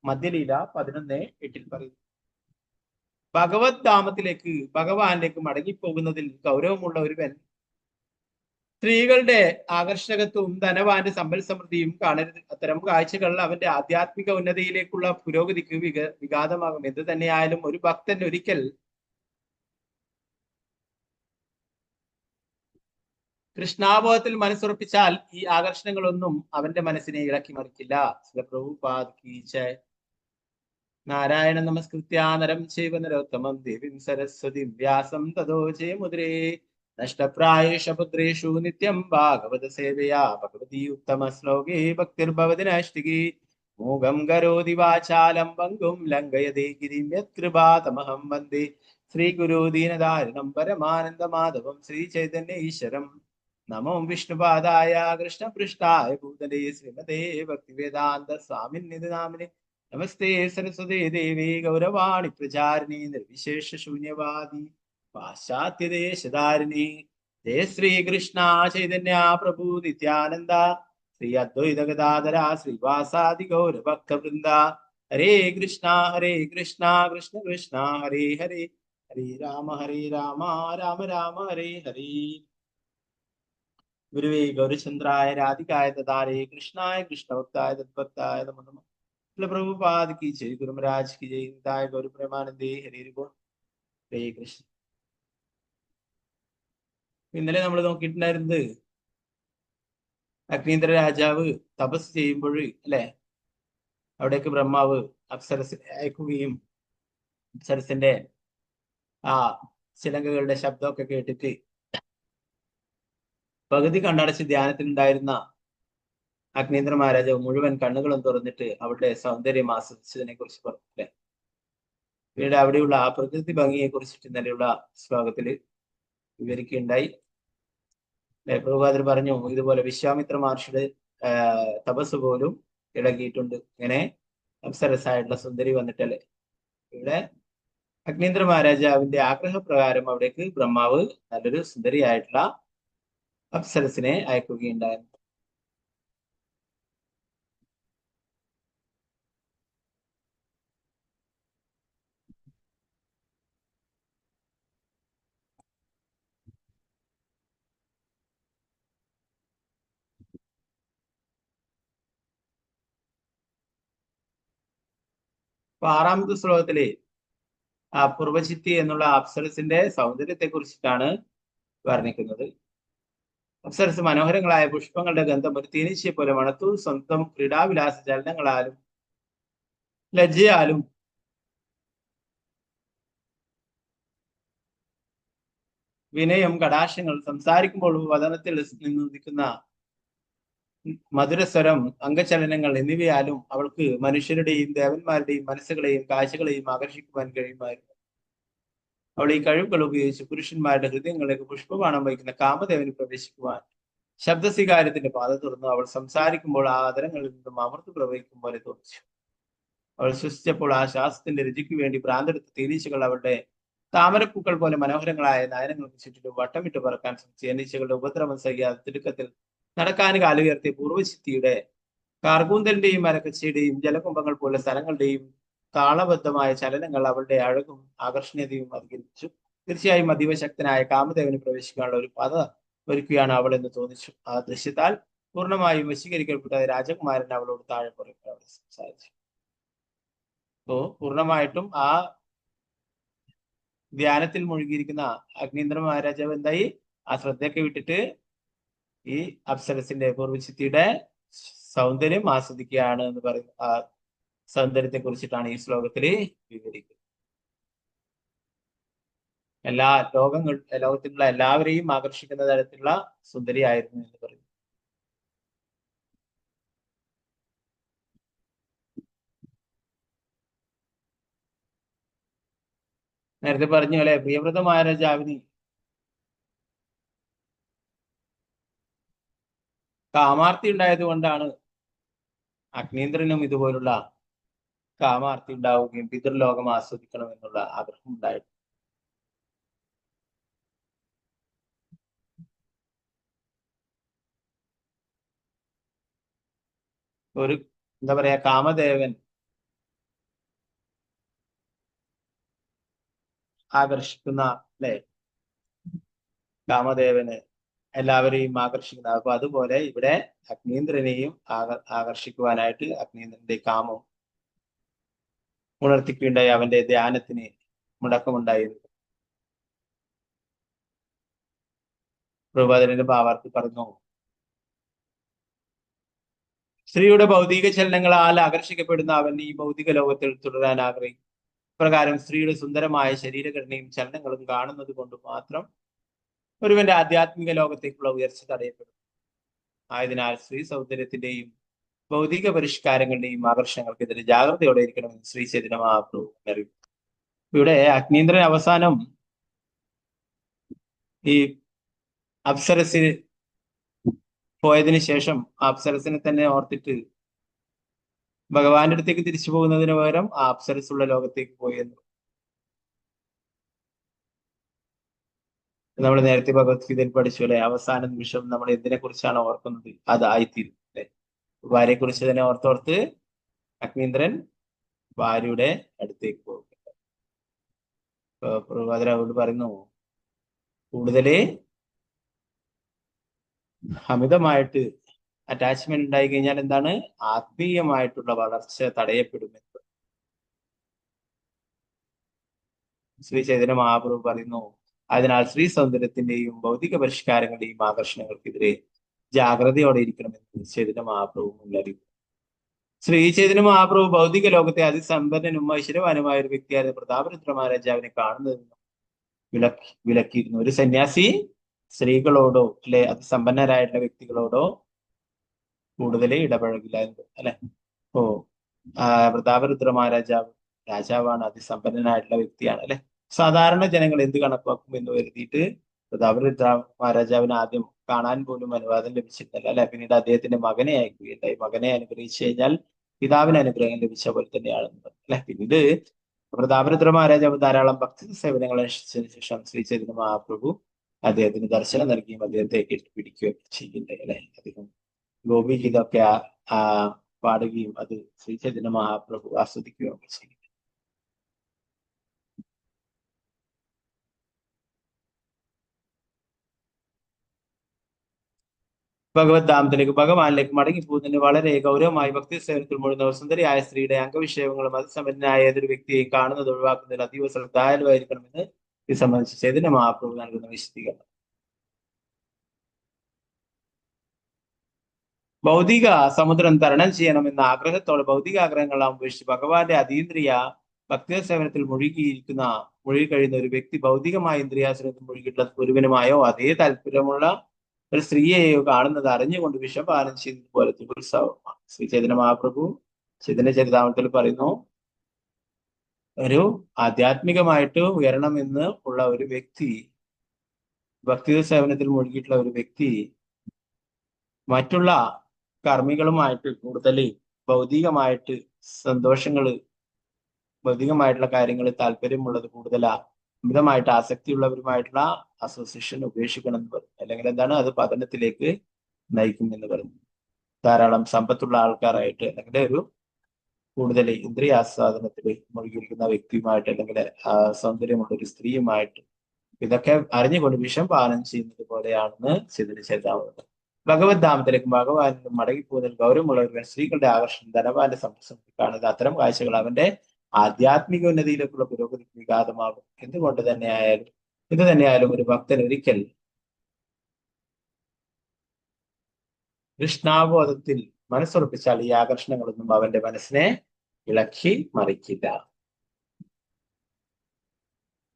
മധ്യലീല 11:8 പറയുന്നു. ഭഗവത് ധാമത്തിലേക്ക് ഭഗവാനിലേക്ക് മടങ്ങിപ്പോകുന്നതിൽ ഗൗരവമുള്ള ഒരുവൻ സ്ത്രീകളുടെ ആകർഷകത്വവും ധനവാന്റെ സമ്പൽ സമൃദ്ധിയും കാണരുത്. അത്തരം കാഴ്ചകൾ അവന്റെ ആധ്യാത്മിക ഉന്നതിയിലേക്കുള്ള പുരോഗതിക്ക് വിഘാതമാകും. എന്ത് തന്നെയായാലും ഒരു ഭക്തൻ ഒരിക്കൽ കൃഷ്ണാബോധത്തിൽ മനസ്സുറപ്പിച്ചാൽ ഈ ആകർഷണങ്ങളൊന്നും അവന്റെ മനസ്സിനെ ഇളക്കി മറിക്കില്ല. പ്രഭുപാദ് കീ ജയ്. നാരായണ നമസ്കൃത്യ നരം ചൈവ നരോത്തമം ദേവീം സരസ്വതി വ്യാസം തതോ ജയമുദ്രേ. നഷ്ടപ്രായേഷ പുത്രേഷു നിത്യം ഭാഗവത സേവയാ ഭഗവതി ഉത്തമ ശ്ലോകേ ഭക്തിർഭവതി നൈഷ്ഠികി. മൂകം കരോതി വാചാലം പങ്കും ലംഘയതേ ഗിരിം യത്കൃപാതമഹം വന്ദേ ശ്രീഗുരു ദീനദാരിണം പരമാനന്ദ മാധവം ശ്രീചൈതന്യ ഈശ്വരം. നമോ വിഷ്ണുപാദായ കൃഷ്ണപൃഷ്ഠായ ഭൂതലേ ശ്രീമതേ ഭക്തിവേദാന്ത സ്വാമിനിധി നാമിനെ. നമസ്തേ സരസ്വതേ ദേവി ഗൗരവാണി പ്രചാരിണി നിർവിശേഷ ശൂന്യവാദി പാശ്ചാത്യദേശധാരിണി. ജയ ശ്രീകൃഷ്ണ ചൈതന്യ പ്രഭു നിത്യാനന്ദ ശ്രീ അദ്വൈത ഗദാധര ശ്രീവാസാദി ഗൗരഭക്തവൃന്ദ. ഹരേ കൃഷ്ണ കൃഷ്ണ കൃഷ്ണ ഹരേ ഹരേ ഹരേ രാമ രാമ രാമ ഹരേ ഹരേ. ഗുരുവേ ഗൗരചന്ദ്രായ രാധികായ ദദാരേ കൃഷ്ണായ കൃഷ്ണഭക്തായ തദ്ഭക്തായ നമോ നമഃ. പ്രഭുപാദ് की जय, गुरु महाराज की जय. हिंदाय गौर प्रेमानंदे हरे बोल. ഹരേ കൃഷ്ണ. ഇന്നലെ നമ്മൾ നോക്കിയിട്ടുണ്ടായിരുന്നത് അഗ്നീന്ദ്ര രാജാവ് തപസ് ചെയ്യുമ്പോൾ അല്ലെ, അവിടേക്ക് ബ്രഹ്മാവ് അപ്സരസിനെ അയക്കുകയും അപ്സരസിന്റെ ആ ശിലങ്കകളുടെ ശബ്ദമൊക്കെ കേട്ടിട്ട് പകുതി കണ്ണടച്ച് ധ്യാനത്തിലുണ്ടായിരുന്ന അഗ്നീന്ദ്ര മഹാരാജാവ് മുഴുവൻ കണ്ണുകളും തുറന്നിട്ട് അവളുടെ സൗന്ദര്യം ആസ്വദിച്ചതിനെ കുറിച്ച് പറഞ്ഞു അല്ലെ. പിന്നീട് അവിടെയുള്ള ആ പ്രകൃതി ഭംഗിയെ കുറിച്ചിട്ട് ഇന്നലെയുള്ള ശ്ലോകത്തിൽ വിവരിക്കുകയുണ്ടായി. പ്രഭുപാദർ പറഞ്ഞു, ഇതുപോലെ വിശ്വാമിത്ര മഹർഷിയുടെ തപസ് പോലും ഇളകിയിട്ടുണ്ട്. ഇങ്ങനെ അപ്സരസായിട്ടുള്ള സുന്ദരി വന്നിട്ടല്ലേ. ഇവിടെ അഗ്നീന്ദ്ര മഹാരാജാവിന്റെ ആഗ്രഹപ്രകാരം അവിടേക്ക് ബ്രഹ്മാവ് നല്ലൊരു സുന്ദരിയായിട്ടുള്ള അപ്സരസിനെ അയക്കുകയുണ്ടായിരുന്നു. അപ്പൊ 6ാമത്തെ ശ്ലോകത്തില് ആ പൂർവചിത്തി എന്നുള്ള അപ്സരസിന്റെ സൗന്ദര്യത്തെ കുറിച്ചിട്ടാണ് വർണ്ണിക്കുന്നത്. അപ്സരസ് മനോഹരങ്ങളായ പുഷ്പങ്ങളുടെ ഗന്ധം ഒരു തേനീച്ചയെ പോലെ മണത്തു. സ്വന്തം ക്രീഡാവിലാസ ചലനങ്ങളാലും ലജ്ജയാലും വിനയം കടാശങ്ങൾ സംസാരിക്കുമ്പോൾ വദനത്തിൽ നിന്ന് ഉദിക്കുന്ന മധുരസ്വരം അംഗചലനങ്ങൾ എന്നിവയാലും അവൾക്ക് മനുഷ്യരുടെയും ദേവന്മാരുടെയും മനസ്സുകളെയും കാഴ്ചകളെയും ആകർഷിക്കുവാൻ കഴിയുമായിരുന്നു. അവൾ ഈ കഴിവുകൾ ഉപയോഗിച്ച് പുരുഷന്മാരുടെ ഹൃദയങ്ങളിലേക്ക് പുഷ്പബാണം വഹിക്കുന്ന കാമദേവന് പ്രവേശിക്കുവാൻ ശബ്ദസ്വീകാര്യത്തിന്റെ പാത തുറന്നു. അവൾ സംസാരിക്കുമ്പോൾ ആ ആദരങ്ങളിൽ നിന്നും അമൃത് പ്രവഹിക്കും പോലെ തോന്നിച്ചു. അവൾ ശ്വസിച്ചപ്പോൾ ആ ശ്വാസത്തിന്റെ രുചിക്ക് വേണ്ടി ഭ്രാന്തെടുത്ത തേനീച്ചകൾ അവളുടെ താമരപ്പൂക്കൾ പോലെ മനോഹരങ്ങളായ നയനങ്ങൾക്ക് ചുറ്റിലും വട്ടമിട്ട് പറക്കാൻ ശ്രമിച്ചു. തേനീച്ചകളുടെ ഉപദ്രവം സഹിക്കാതെ തിടുക്കത്തിൽ നടക്കാൻ കാലുയർത്തിയ പൂർവ്വശക്തിയുടെ കാർകൂന്തലിന്റെയും മരക്കച്ചയുടെയും ജലകുംഭങ്ങൾ പോലെ സ്ഥലങ്ങളുടെയും താളബദ്ധമായ ചലനങ്ങൾ അവളുടെ അഴകും ആകർഷണീയതയും അധികരിച്ചു. തീർച്ചയായും അതീവശക്തനായ കാമദേവന് പ്രവേശിക്കാനുള്ള ഒരു പാത ഒരുക്കുകയാണ് അവൾ എന്ന് തോന്നിച്ചു. ആ ദൃശ്യത്താൽ പൂർണ്ണമായും വശീകരിക്കപ്പെട്ട രാജകുമാരൻ അവളോട് താഴെ പുറകെ അവൾ സംസാരിച്ചു. അപ്പോ പൂർണ്ണമായിട്ടും ആ ധ്യാനത്തിൽ മുഴുകിയിരിക്കുന്ന അഗ്നീന്ദ്ര മഹാരാജാവ് എന്തായി, ആ ശ്രദ്ധയൊക്കെ വിട്ടിട്ട് ഈ അപ്സരസിന്റെ പൂർവ്വചിത്തിയുടെ സൗന്ദര്യം ആസ്വദിക്കുകയാണ് എന്ന് പറയുന്ന ആ സൗന്ദര്യത്തെ കുറിച്ചിട്ടാണ് ഈ ശ്ലോകത്തിൽ വിവരിക്കുന്നത്. ലോകത്തിലുള്ള എല്ലാവരെയും ആകർഷിക്കുന്ന തരത്തിലുള്ള സുന്ദരിയായിരുന്നു എന്ന് പറയുന്നു. നേരത്തെ പറഞ്ഞു അല്ലെ, പ്രിയവ്രതമായ രാജാവിന് കാമാർത്തി ഉണ്ടായത് കൊണ്ടാണ് അഗ്നീന്ദ്രനും ഇതുപോലുള്ള കാമാർത്തി ഉണ്ടാവുകയും പിതൃലോകം ആസ്വദിക്കണമെന്നുള്ള ആഗ്രഹം ഉണ്ടായിരുന്നു. ഒരു എന്താ പറയാ, കാമദേവൻ ആകർഷിക്കുന്ന അല്ലെ, കാമദേവന് എല്ലാവരെയും ആകർഷിക്കുന്ന, അപ്പൊ അതുപോലെ ഇവിടെ അഗ്നീന്ദ്രനെയും ആകർഷിക്കുവാനായിട്ട് അഗ്നീന്ദ്രന്റെ കാമം ഉണർത്തിക്കുകയുണ്ടായി. അവന്റെ ധ്യാനത്തിന് മുടക്കമുണ്ടായിരുന്നു. പ്രഭുപാദന്റെ ഭാവാർത്ഥി പറഞ്ഞു, സ്ത്രീയുടെ ഭൗതിക ചലനങ്ങളാൽ ആകർഷിക്കപ്പെടുന്ന അവൻ ഈ ഭൗതിക ലോകത്തിൽ തുടരാൻ ആഗ്രഹിക്കും. പ്രകാരം സ്ത്രീയുടെ സുന്ദരമായ ശരീരഘടനയും ചലനങ്ങളും കാണുന്നത് കൊണ്ട് മാത്രം ഒരുവന്റെ ആധ്യാത്മിക ലോകത്തേക്കുള്ള ഉയർച്ച തടയപ്പെടും. ആയതിനാൽ സ്ത്രീ സൗന്ദര്യത്തിന്റെയും ഭൗതിക പരിഷ്കാരങ്ങളുടെയും ആകർഷണങ്ങൾക്കെതിരെ ജാഗ്രതയോടെ ഇരിക്കണമെന്ന് ശ്രീ ചൈതന്യ മഹാപ്രഭു അറിയിച്ചു. ഇവിടെ അഗ്നീന്ദ്രൻ അവസാനം ഈ അപ്സരസിന് പോയതിനു ശേഷം അപ്സരസിനെ തന്നെ ഓർത്തിട്ട് ഭഗവാന്റെ അടുത്തേക്ക് തിരിച്ചു പോകുന്നതിന് പകരം ആ അപ്സരസുള്ള ലോകത്തേക്ക് പോയി എന്ന് നമ്മൾ നേരത്തെ ഭഗവത്ഗീതയിൽ പഠിച്ചു അല്ലെ. അവസാന നിമിഷം നമ്മൾ എന്തിനെ കുറിച്ചാണ് ഓർക്കുന്നത് അതായിത്തീരും അല്ലെ. ഭാര്യയെ കുറിച്ച് തന്നെ ഓർത്തോർത്ത് അഗ്നീന്ദ്രൻ ഭാര്യയുടെ അടുത്തേക്ക് പോകുന്നുണ്ട്. പ്രഭാതരാവോട് പറയുന്നു, കൂടുതല് അമിതമായിട്ട് അറ്റാച്ച്മെന്റ് ഉണ്ടായി കഴിഞ്ഞാൽ എന്താണ്, ആത്മീയമായിട്ടുള്ള വളർച്ച തടയപ്പെടുമെന്ന് ശ്രീ ചൈതന്യ മഹാപ്രഭു പറയുന്നു. അതിനാൽ സ്ത്രീ സൗന്ദര്യത്തിന്റെയും ഭൗതിക പരിഷ്കാരങ്ങളുടെയും ആകർഷണങ്ങൾക്കെതിരെ ജാഗ്രതയോടെ ഇരിക്കണമെന്ന് ചൈതന്യ മഹാപ്രഭു മുന്നറിയിപ്പ്. ശ്രീ ചൈതന്യ മഹാപ്രഭു ഭൗതിക ലോകത്തെ അതിസമ്പന്നനും ഐശ്വര്യവാനുമായ ഒരു വ്യക്തിയായ പ്രതാപരുദ്ര മഹാരാജാവിനെ കാണുന്നതിന് വിലക്കിയിരുന്നു. ഒരു സന്യാസി സ്ത്രീകളോടോ അല്ലെ അതിസമ്പന്നരായിട്ടുള്ള വ്യക്തികളോടോ കൂടുതൽ ഇടപഴകില്ല എന്ന് അല്ലെ. പ്രതാപരുദ്ര രാജാവാണ്, അതിസമ്പന്നനായിട്ടുള്ള വ്യക്തിയാണ് അല്ലെ. സാധാരണ ജനങ്ങൾ എന്ത് കണക്കാക്കും എന്ന് കരുതിയിട്ട് പ്രതാപരുദ്ര മഹാരാജാവിന് ആദ്യം കാണാൻ പോലും അനുവാദം ലഭിച്ചിരുന്നില്ല അല്ലെ. പിന്നീട് അദ്ദേഹത്തിന്റെ മകനെ അയക്കുകയുണ്ടായി. മകനെ അനുഗ്രഹിച്ചു കഴിഞ്ഞാൽ പിതാവിന് അനുഗ്രഹം ലഭിച്ച പോലെ തന്നെയാണെന്ന് അല്ലെ. പിന്നീട് പ്രതാപരുദ്ര മഹാരാജാവ് ധാരാളം ഭക്തി സേവനങ്ങൾ അനുഷ്ഠിച്ചതിന് ശേഷം ശ്രീ ചൈതന്യ മഹാപ്രഭു അദ്ദേഹത്തിന് ദർശനം നൽകുകയും അദ്ദേഹത്തെ കെട്ടിപ്പിടിക്കുകയും ചെയ്യുന്നുണ്ട് അല്ലെ. അദ്ദേഹം ഗോപിഗീതമൊക്കെ പാടുകയും അത് ശ്രീ ചൈതന്യ മഹാപ്രഭു ആസ്വദിക്കുകയും ചെയ്യും. ഭഗവത് ധാമത്തിലേക്ക് ഭഗവാനിലേക്ക് മടങ്ങിപ്പോകുന്നതിന് വളരെ ഗൗരവമായി ഭക്തി സേവനത്തിൽ മുഴുന്ന സുന്ദരിയായ സ്ത്രീയുടെ അംഗവിഷയങ്ങളും അതിസമ്പന്നനായ ഏതൊരു വ്യക്തിയെയും കാണുന്നത് ഒഴിവാക്കുന്നതിൽ അതീവ ശ്രദ്ധാലുവായിരിക്കണമെന്ന് ഇത് സംബന്ധിച്ച് ചൈതന്യ മഹാപ്രഭു നൽകുന്ന വിശദീകരണം. ഭൗതിക സമുദ്രം തരണം ചെയ്യണമെന്ന ആഗ്രഹത്തോടെ ഭൗതിക ആഗ്രഹങ്ങളെല്ലാം ഉപേക്ഷിച്ച് ഭഗവാന്റെ അതീന്ദ്രിയ ഭക്തി സേവനത്തിൽ മുഴുകി കഴിയുന്ന ഒരു വ്യക്തി ഭൗതികമായ ഇന്ദ്രിയാസനത്തിൽ മുഴുകിയിട്ടുള്ള ഒരുവനുമായോ അതേ താല്പര്യമുള്ള ഒരു സ്ത്രീയെയോ കാണുന്നത് അറിഞ്ഞുകൊണ്ട് വിഷപാനം ചെയ്യുന്നത് പോലത്തെ ഉത്സവമാണ്. ശ്രീ ചൈതന്യ മഹാപ്രഭു ചൈതന്യ ചരിതാമത്തിൽ പറയുന്നു, ഒരു ആധ്യാത്മികമായിട്ട് ഉയരണമെന്ന് ഉള്ള ഒരു വ്യക്തി, ഭക്തി സേവനത്തിൽ മുഴുകിയിട്ടുള്ള ഒരു വ്യക്തി മറ്റുള്ള കർമ്മികളുമായിട്ട് കൂടുതൽ ഭൗതികമായിട്ട് ഭൗതികമായിട്ടുള്ള കാര്യങ്ങൾ താല്പര്യമുള്ളത് അമിതമായിട്ട് ആസക്തിയുള്ളവരുമായിട്ടുള്ള അസോസിയേഷൻ ഉപേക്ഷിക്കണം എന്ന് പറഞ്ഞു. അല്ലെങ്കിൽ എന്താണ്, അത് പതനത്തിലേക്ക് നയിക്കും എന്ന് പറഞ്ഞു. ധാരാളം സമ്പത്തുള്ള ആൾക്കാരായിട്ട് അല്ലെങ്കിൽ ഒരു കൂടുതൽ ഇന്ദ്രിയാസ്വാദനത്തിൽ മുഴുകിയിരിക്കുന്ന വ്യക്തിയുമായിട്ട് അല്ലെങ്കിൽ സൗന്ദര്യമുള്ള ഒരു സ്ത്രീയുമായിട്ട് ഇതൊക്കെ അറിഞ്ഞുകൊണ്ട് വിഷം പാനം ചെയ്യുന്നത് പോലെയാണെന്ന് ചിന്തിച്ചേരാവുന്നത്. ഭഗവത് ധാമത്തിലേക്ക് ഭഗവാനും മടങ്ങിപ്പോകുന്നതിൽ ഗൗരവമുള്ളവർ സ്ത്രീകളുടെ ആകർഷണം ധനവാന്റെ സമ്പത്ത് കാണുക. അത്തരം കാഴ്ചകൾ അവന്റെ ആധ്യാത്മിക ഉന്നതിയിലേക്കുള്ള പുരോഗതിക്ക് വിഘാതമാകും. ഇത് തന്നെയായാലും ഒരു ഭക്തൻ ഒരിക്കൽ കൃഷ്ണാബോധത്തിൽ മനസ്സുറപ്പിച്ചാൽ ഈ ആകർഷണങ്ങളൊന്നും അവന്റെ മനസ്സിനെ ഇളക്കി മറിക്കില്ല.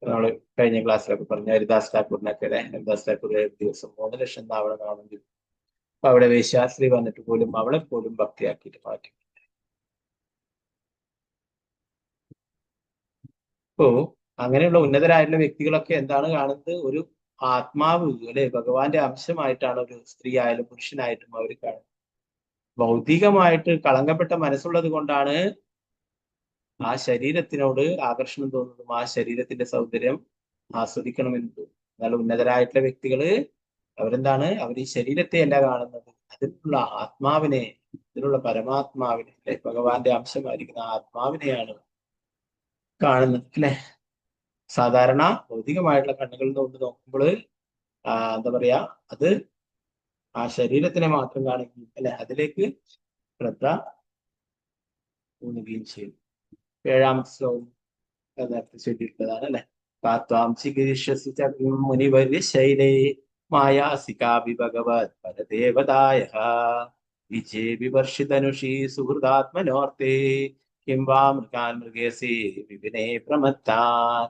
നമ്മൾ കഴിഞ്ഞ ക്ലാസ്സിലൊക്കെ പറഞ്ഞ ഹരിദാസ് ഠാക്കൂറിനൊക്കെ ഹരിദാസ് ഠാക്കൂർ ദിവസം 3 ലക്ഷം താവണമെങ്കിൽ അപ്പൊ അവിടെ വേശ്യാസ്ത്രീ വന്നിട്ട് പോലും അവളെ പോലും ഭക്തിയാക്കിയിട്ട് മാറ്റി. അപ്പോ അങ്ങനെയുള്ള ഉന്നതരായിട്ടുള്ള വ്യക്തികളൊക്കെ എന്താണ് കാണുന്നത്? ഒരു ആത്മാവ് അല്ലെ, ഭഗവാന്റെ അംശമായിട്ടാണ് ഒരു സ്ത്രീ ആയാലും പുരുഷനായിട്ടും അവർ കാണുന്നത്. ഭൗതികമായിട്ട് കളങ്കപ്പെട്ട മനസ്സുള്ളത് കൊണ്ടാണ് ആ ശരീരത്തിനോട് ആകർഷണം തോന്നുന്നതും ആ ശരീരത്തിന്റെ സൗന്ദര്യം ആസ്വദിക്കണമെന്ന് തോന്നുന്നു. എന്നാൽ ഉന്നതരായിട്ടുള്ള വ്യക്തികള് അവരെന്താണ്? അവർ ഈ ശരീരത്തെ അല്ല കാണുന്നത്, അതിലുള്ള ആത്മാവിനെ, ഇതിലുള്ള പരമാത്മാവിനെ അല്ലെ, ഭഗവാന്റെ അംശമായിരിക്കുന്ന ആത്മാവിനെയാണ് കാണുന്നത് അല്ലെ. സാധാരണ ഭൗതികമായിട്ടുള്ള കണ്ണുകളിൽ കൊണ്ട് നോക്കുമ്പോൾ എന്താ പറയാ, അത് ആ ശരീരത്തിനെ മാത്രം കാണിക്കുകയും അല്ലെ, അതിലേക്ക് ശ്രദ്ധ ഊന്നുകയും ചെയ്യും. 7ാമത്തെ ശ്ലോകം നേരത്തെ ചൊല്ലിയിട്ടുള്ളതാണ് അല്ലെ. കാത്വാം ചികിത്സസിച്ച മുനിവര്യ ശൈലേ മായാസികാഭി ഭഗവത് പരദേവതായ വിജേ വിവർഷിതനുഷീ സുഹൃദാത്മനോർത്തേ കിം വാ മൃഗാൻ മൃഗേസി വിപിനേ പ്രമത്താൻ.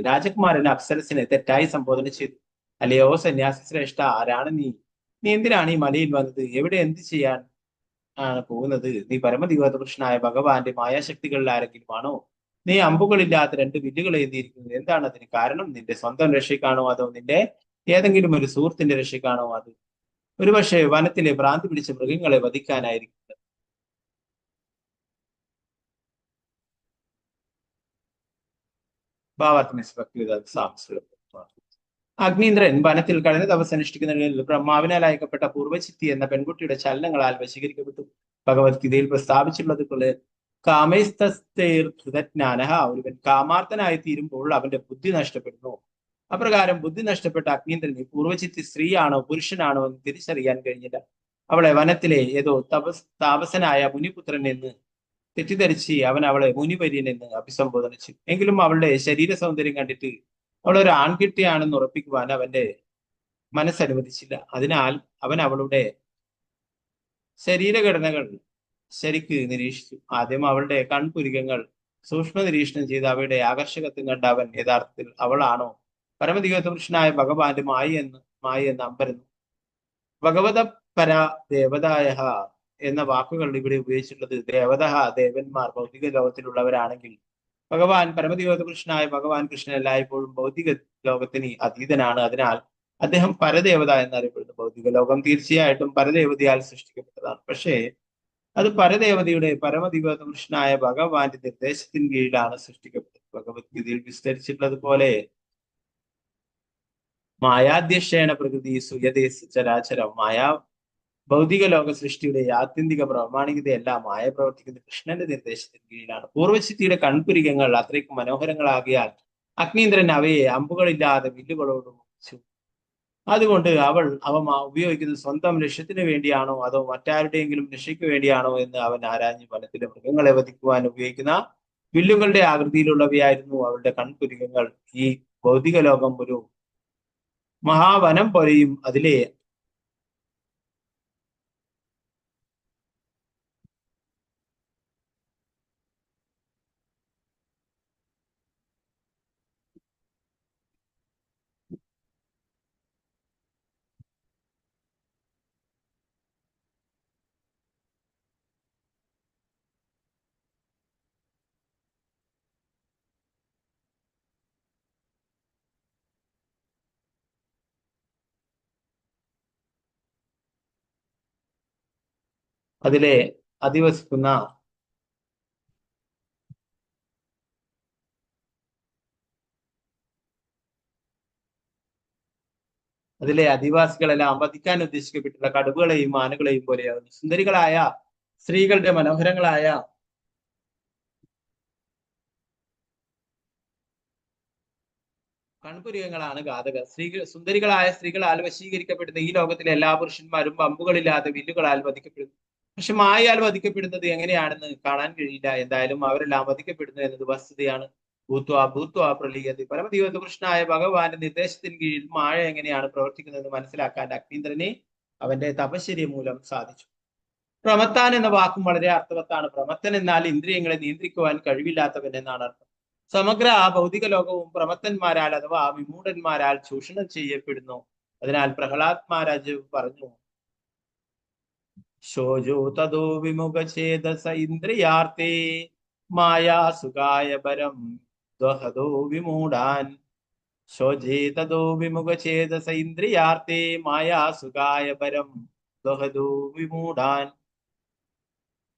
രാജകുമാരൻ അപ്സരസിനെ തെറ്റായി സംബോധന ചെയ്തു. അല്ലയോ സന്യാസി ശ്രേഷ്ഠ, ആരാണ് നീ? നീ എന്തിനാണ് ഈ മലയിൽ വന്നത്? എവിടെ എന്ത് ചെയ്യാൻ ആണ് പോകുന്നത്? നീ പരമദിവ്യപുരുഷനായ ഭഗവാന്റെ മായാശക്തികളിൽ ആരെങ്കിലും ആണോ? നീ അമ്പുകളില്ലാത്ത 2 വില്ലുകൾ എഴുതിയിരിക്കുന്നത് എന്താണ്? അതിന് കാരണം നിന്റെ സ്വന്തം രക്ഷയ്ക്കാണോ അതോ നിന്റെ ഏതെങ്കിലും ഒരു സുഹൃത്തിന്റെ രക്ഷയ്ക്കാണോ? അത് ഒരുപക്ഷെ വനത്തിലെ ഭ്രാന്തി പിടിച്ച മൃഗങ്ങളെ വധിക്കാനായിരിക്കും. അഗ്നീന്ദ്രൻ വനത്തിൽ കഴിഞ്ഞ ദിവസം അനുഷ്ഠിക്കുന്നതിൽ ബ്രഹ്മാവിനാൽ അയക്കപ്പെട്ട പൂർവ്വചിത്തി എന്ന പെൺകുട്ടിയുടെ ചലനങ്ങളാൽ വശീകരിക്കപ്പെട്ടു. ഭഗവത്ഗീതയിൽ പ്രസ്താവിച്ചിട്ടുള്ളത് പോലെ കാമൈസ്തൈർധൃതജ്ഞാന, ഒരുവൻ കാമാർത്ഥനായി തീരുമ്പോൾ അവന്റെ ബുദ്ധി നഷ്ടപ്പെടുന്നു. അപ്രകാരം ബുദ്ധി നഷ്ടപ്പെട്ട അഗ്നീന്ദ്രന് പൂർവ്വചിത്തി സ്ത്രീയാണോ പുരുഷനാണോ എന്ന് തിരിച്ചറിയാൻ കഴിഞ്ഞില്ല. അവളെ വനത്തിലെ ഏതോ താപസനായ മുനിപുത്രൻ എന്ന് തെറ്റിദ്ധരിച്ച് അവൻ അവളെ മുനിവര്യൻ എന്ന് അഭിസംബോധന ചെയ്തു. എങ്കിലും അവളുടെ ശരീര സൗന്ദര്യം കണ്ടിട്ട് അവളൊരു ആൺകുട്ടിയാണെന്ന് ഉറപ്പിക്കുവാൻ അവന്റെ മനസ്സനുവദിച്ചില്ല. അതിനാൽ അവൻ അവളുടെ ശരീരഘടനകൾ ശരിക്ക് നിരീക്ഷിച്ചു. ആദ്യം അവളുടെ കൺപുരികങ്ങൾ സൂക്ഷ്മ നിരീക്ഷണം ചെയ്ത് അവയുടെ ആകർഷകത്വം കണ്ട അവൻ യഥാർത്ഥത്തിൽ അവളാണോ പരമദിവ്യപുരുഷനായ ഭഗവാന്റെ മായ എന്ന് അമ്പരന്നു. ഭഗവത പര ദേവതായ എന്ന വാക്കുകൾ ഇവിടെ ഉപയോഗിച്ചിട്ടുള്ളത് ദേവത, ദേവന്മാർ ഭൗതിക ലോകത്തിലുള്ളവരാണെങ്കിൽ ഭഗവാൻ പരമദിവ്യപുരുഷനായ ഭഗവാൻ കൃഷ്ണൻ എല്ലായ്പ്പോഴും ഭൗതിക ലോകത്തിന് അതീതനാണ്. അതിനാൽ അദ്ദേഹം പരദേവത എന്നറിയപ്പെടുന്നു. ഭൗതിക ലോകം തീർച്ചയായിട്ടും പരദേവതയാൽ സൃഷ്ടിക്കപ്പെട്ടതാണ്. പക്ഷേ അത് പരദേവതയുടെ പരമദിവ്യപുരുഷനായ ഭഗവാന്റെ നിർദ്ദേശത്തിന് കീഴിലാണ് സൃഷ്ടിക്കപ്പെട്ടത്. ഭഗവത്ഗീതയിൽ വിസ്തരിച്ചിട്ടുള്ളത് പോലെ മായാധ്യക്ഷേണ പ്രകൃതി സുയതേ ചരാചരം. ഭൗതിക ലോക സൃഷ്ടിയുടെ ആത്യന്തിക പ്രാമാണികതയെല്ലാം മായ പ്രവർത്തിക്കുന്ന കൃഷ്ണന്റെ നിർദ്ദേശത്തിന് കീഴിലാണ്. പൂർവ്വചിത്തിയുടെ കൺപുരികങ്ങൾ അത്രയ്ക്കും മനോഹരങ്ങളാകിയാൽ അഗ്നീന്ദ്രൻ അവയെ അമ്പുകളില്ലാതെ വില്ലുകളോട് മുറിച്ചു. അതുകൊണ്ട് അവ ഉപയോഗിക്കുന്നത് സ്വന്തം ലക്ഷ്യത്തിന് വേണ്ടിയാണോ അതോ മറ്റാരുടെയെങ്കിലും രക്ഷയ്ക്ക് വേണ്ടിയാണോ എന്ന് അവൻ ആരാഞ്ഞു. വനത്തിലെ മൃഗങ്ങളെ വധിക്കുവാൻ ഉപയോഗിക്കുന്ന വില്ലുകളുടെ ആകൃതിയിലുള്ളവയായിരുന്നു അവളുടെ കൺപുരികങ്ങൾ. ഈ ഭൗതിക ലോകം ഒരു മഹാവനം പോലെയും അതിലെ അധിവസിക്കുന്ന അതിലെ അധിവാസികളെല്ലാം വധിക്കാൻ ഉദ്ദേശിക്കപ്പെട്ടുള്ള കടുവകളെയും ആനകളെയും പോലെയാകുന്നു. സുന്ദരികളായ സ്ത്രീകളുടെ മനോഹരങ്ങളായ കൺപുരികങ്ങളാണ് ഘാതകർ. സുന്ദരികളായ സ്ത്രീകളാൽ വശീകരിക്കപ്പെടുന്ന ഈ ലോകത്തിലെ എല്ലാ പുരുഷന്മാരും അമ്പുകളില്ലാതെ വില്ലുകളാൽ വധിക്കപ്പെടുന്നു. പക്ഷെ മായയാൽ വധിക്കപ്പെടുന്നത് എങ്ങനെയാണെന്ന് കാണാൻ കഴിയില്ല. എന്തായാലും അവരെല്ലാം വധിക്കപ്പെടുന്നു എന്നത് വസ്തുതയാണ്. ഭൂത്വ പ്രളീയതി. പരമദിവ്യപുരുഷനായ ഭഗവാന്റെ നിർദ്ദേശത്തിന് കീഴിൽ മായ എങ്ങനെയാണ് പ്രവർത്തിക്കുന്നതെന്ന് മനസ്സിലാക്കാൻ അഗ്നീന്ദ്രനെ അവന്റെ തപശ്ചര്യ മൂലം സാധിച്ചു. പ്രമത്താൻ എന്ന വാക്കും വളരെ അർത്ഥവത്താണ്. പ്രമത്തൻ എന്നാൽ ഇന്ദ്രിയങ്ങളെ നിയന്ത്രിക്കുവാൻ കഴിവില്ലാത്തവൻ എന്നാണ് അർത്ഥം. സമഗ്ര ഭൗതിക ലോകവും പ്രമത്തന്മാരാൽ അഥവാ വിമൂഢന്മാരാൽ ചൂഷണം ചെയ്യപ്പെടുന്നു. അതിനാൽ പ്രഹ്ലാദ് മഹാരാജ് പറഞ്ഞു, ശോചോ തദോ വിമുഖഛേദസ ഇന്ദ്രിയാർത്തേ മായാസുഖായ പരം ദ്വഹദോ വിമൂഢാൻ. ശോചേ തദോ വിമുഖഛേദസ ഇന്ദ്രിയാർത്തേ മായാസുഖായ പരം ദ്വഹദോ വിമൂഢാൻ.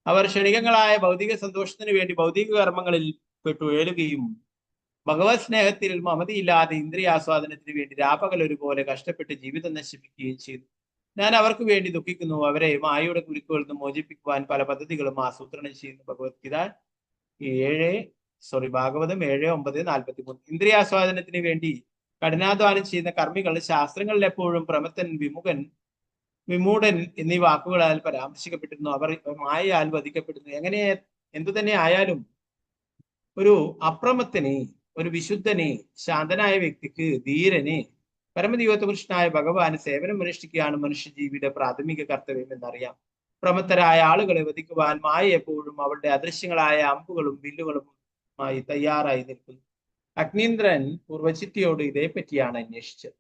അവർ ക്ഷണികങ്ങളായ ഭൗതിക സന്തോഷത്തിന് വേണ്ടി ഭൗതിക കർമ്മങ്ങളിൽ പെട്ടുഴലുകയും ഭഗവത് സ്നേഹത്തിൽ മമതിയില്ലാതെ ഇന്ദ്രിയാസ്വാദനത്തിന് വേണ്ടി രാപകൽ ഒരുപോലെ കഷ്ടപ്പെട്ട് ജീവിതം നശിപ്പിക്കുകയും ചെയ്തു. ഞാൻ അവർക്ക് വേണ്ടി ദുഃഖിക്കുന്നു. അവരെ മായയുടെ കുരുക്കുകളിൽ നിന്ന് മോചിപ്പിക്കുവാൻ പല പദ്ധതികളും ആസൂത്രണം ചെയ്യുന്നു. ഭഗവത്ഗീത ഭാഗവതം 7:9-43. ഇന്ദ്രിയാസ്വാദനത്തിന് വേണ്ടി കഠിനാധ്വാനം ചെയ്യുന്ന കർമ്മികൾ ശാസ്ത്രങ്ങളിൽ എപ്പോഴും പ്രമത്തൻ, വിമൂഢൻ എന്നീ വാക്കുകളാൽ പരാമർശിക്കപ്പെട്ടിരുന്നു. അവർ മായയാൽ വധിക്കപ്പെടുന്നു. എങ്ങനെ എന്തു തന്നെ ആയാലും ഒരു അപ്രമത്തനെ, ഒരു വിശുദ്ധനെ, ശാന്തനായ വ്യക്തിക്ക്, ധീരന്, പരമദൈവത്വപുരുഷനായ ഭഗവാന് സേവനം അനുഷ്ഠിക്കുകയാണ് മനുഷ്യജീവിയുടെ പ്രാഥമിക കർത്തവ്യം എന്നറിയാം. പ്രമത്തരായ ആളുകളെ വധിക്കുവാൻ മായ എപ്പോഴും അവളുടെ അദൃശ്യങ്ങളായ അമ്പുകളും വില്ലുകളുമായി തയ്യാറായി നിൽക്കുന്നു. അഗ്നീന്ദ്രൻ പൂർവചിത്തിയോട് ഇതേപ്പറ്റിയാണ് അന്വേഷിച്ചത്.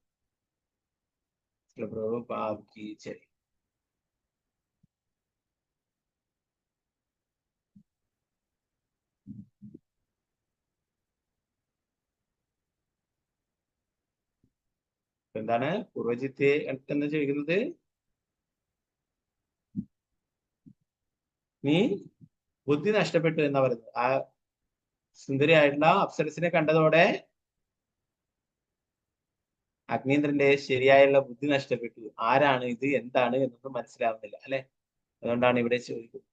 എന്താണ് പൂർവജിത്തെ അടുത്തെന്ന് ചോദിക്കുന്നത്? നീ ബുദ്ധി നഷ്ടപ്പെട്ടു എന്നാ പറയുന്നത്. ആ സുന്ദരിയായിട്ടുള്ള അപ്സരസിനെ കണ്ടതോടെ അഗ്നീന്ദ്രന്റെ ശരിയായുള്ള ബുദ്ധി നഷ്ടപ്പെട്ടു. ആരാണ് ഇത്, എന്താണ് എന്നൊന്നും മനസ്സിലാവുന്നില്ല അല്ലെ. അതുകൊണ്ടാണ് ഇവിടെ ചോദിക്കുന്നത്.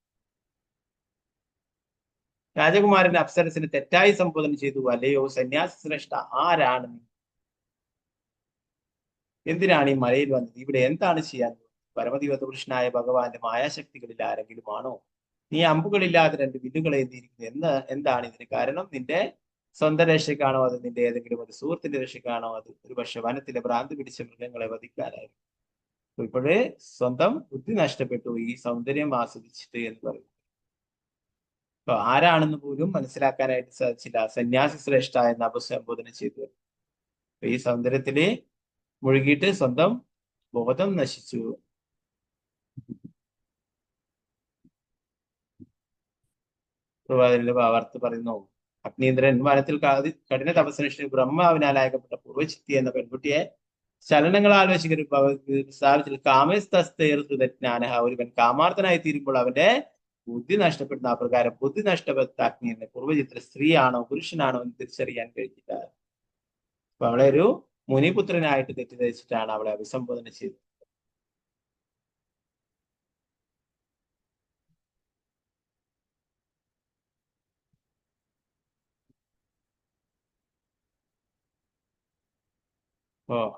രാജകുമാരൻ അപ്സരസിനെ തെറ്റായി സംബോധന ചെയ്തു. അല്ലയോ സന്യാസി ശ്രേഷ്ഠ, ആരാണ് നീ? എന്തിനാണ് ഈ മലയിൽ വന്നത്? ഇവിടെ എന്താണ് ചെയ്യാൻ? പരമദൈവത്വപുരുഷനായ ഭഗവാന്റെ മായാശക്തികളിൽ ആരെങ്കിലും ആണോ? നീ അമ്പുകളില്ലാതെ 2 വില്ലുകൾ ഏന്തിയിരിക്കുന്നത് എന്താണ് ഇതിന് കാരണം? നിന്റെ സ്വന്തം രക്ഷയ്ക്കാണോ? അത് നിന്റെ ഏതെങ്കിലും ഒരു സുഹൃത്തിന്റെ രക്ഷയ്ക്കാണോ? അത് ഒരു പക്ഷെ വനത്തിലെ ഭ്രാന്തി പിടിച്ച മൃഗങ്ങളെ വധിക്കാനായിരുന്നു. ഇപ്പോഴേ സ്വന്തം ബുദ്ധി നഷ്ടപ്പെട്ടു ഈ സൗന്ദര്യം ആസ്വദിച്ചിട്ട് എന്ന് പറയുന്നു. അപ്പൊ ആരാണെന്ന് പോലും മനസ്സിലാക്കാനായിട്ട് സാധിച്ചില്ല. സന്യാസി ശ്രേഷ്ഠ എന്ന് അഭിസംബോധന ചെയ്തു. ഈ സൗന്ദര്യത്തില് മുഴുകിയിട്ട് സ്വന്തം ബോധം നശിച്ചു. വാർത്ത പറയുന്നു, അഗ്നീന്ദ്രൻ വനത്തിൽ കഠിന തപസ്സനുഷ്ഠിച്ച് ബ്രഹ്മാവിനാൽ അയക്കപ്പെട്ട പൂർവ്വചിത്തി എന്ന പെൺകുട്ടിയെ ചലനങ്ങളാൽ വശീകരിച്ചു കാമസ്തസ്തേർജ്ഞാന. ഒരുവൻ കാമാർത്ഥനായി തീരുമ്പോൾ അവന്റെ ബുദ്ധി നഷ്ടപ്പെടുന്ന അപ്രകാരം ബുദ്ധി നഷ്ടപ്പെട്ട അഗ്നിയെ പൂർവ്വചിത്ര സ്ത്രീയാണോ പുരുഷനാണോ എന്ന് തിരിച്ചറിയാൻ കഴിഞ്ഞില്ല. അപ്പൊ അവളെ ഒരു മുനിപുത്രനായിട്ട് തെറ്റിദ്ധരിച്ചിട്ടാണ് അവളെ അഭിസംബോധന ചെയ്തത്.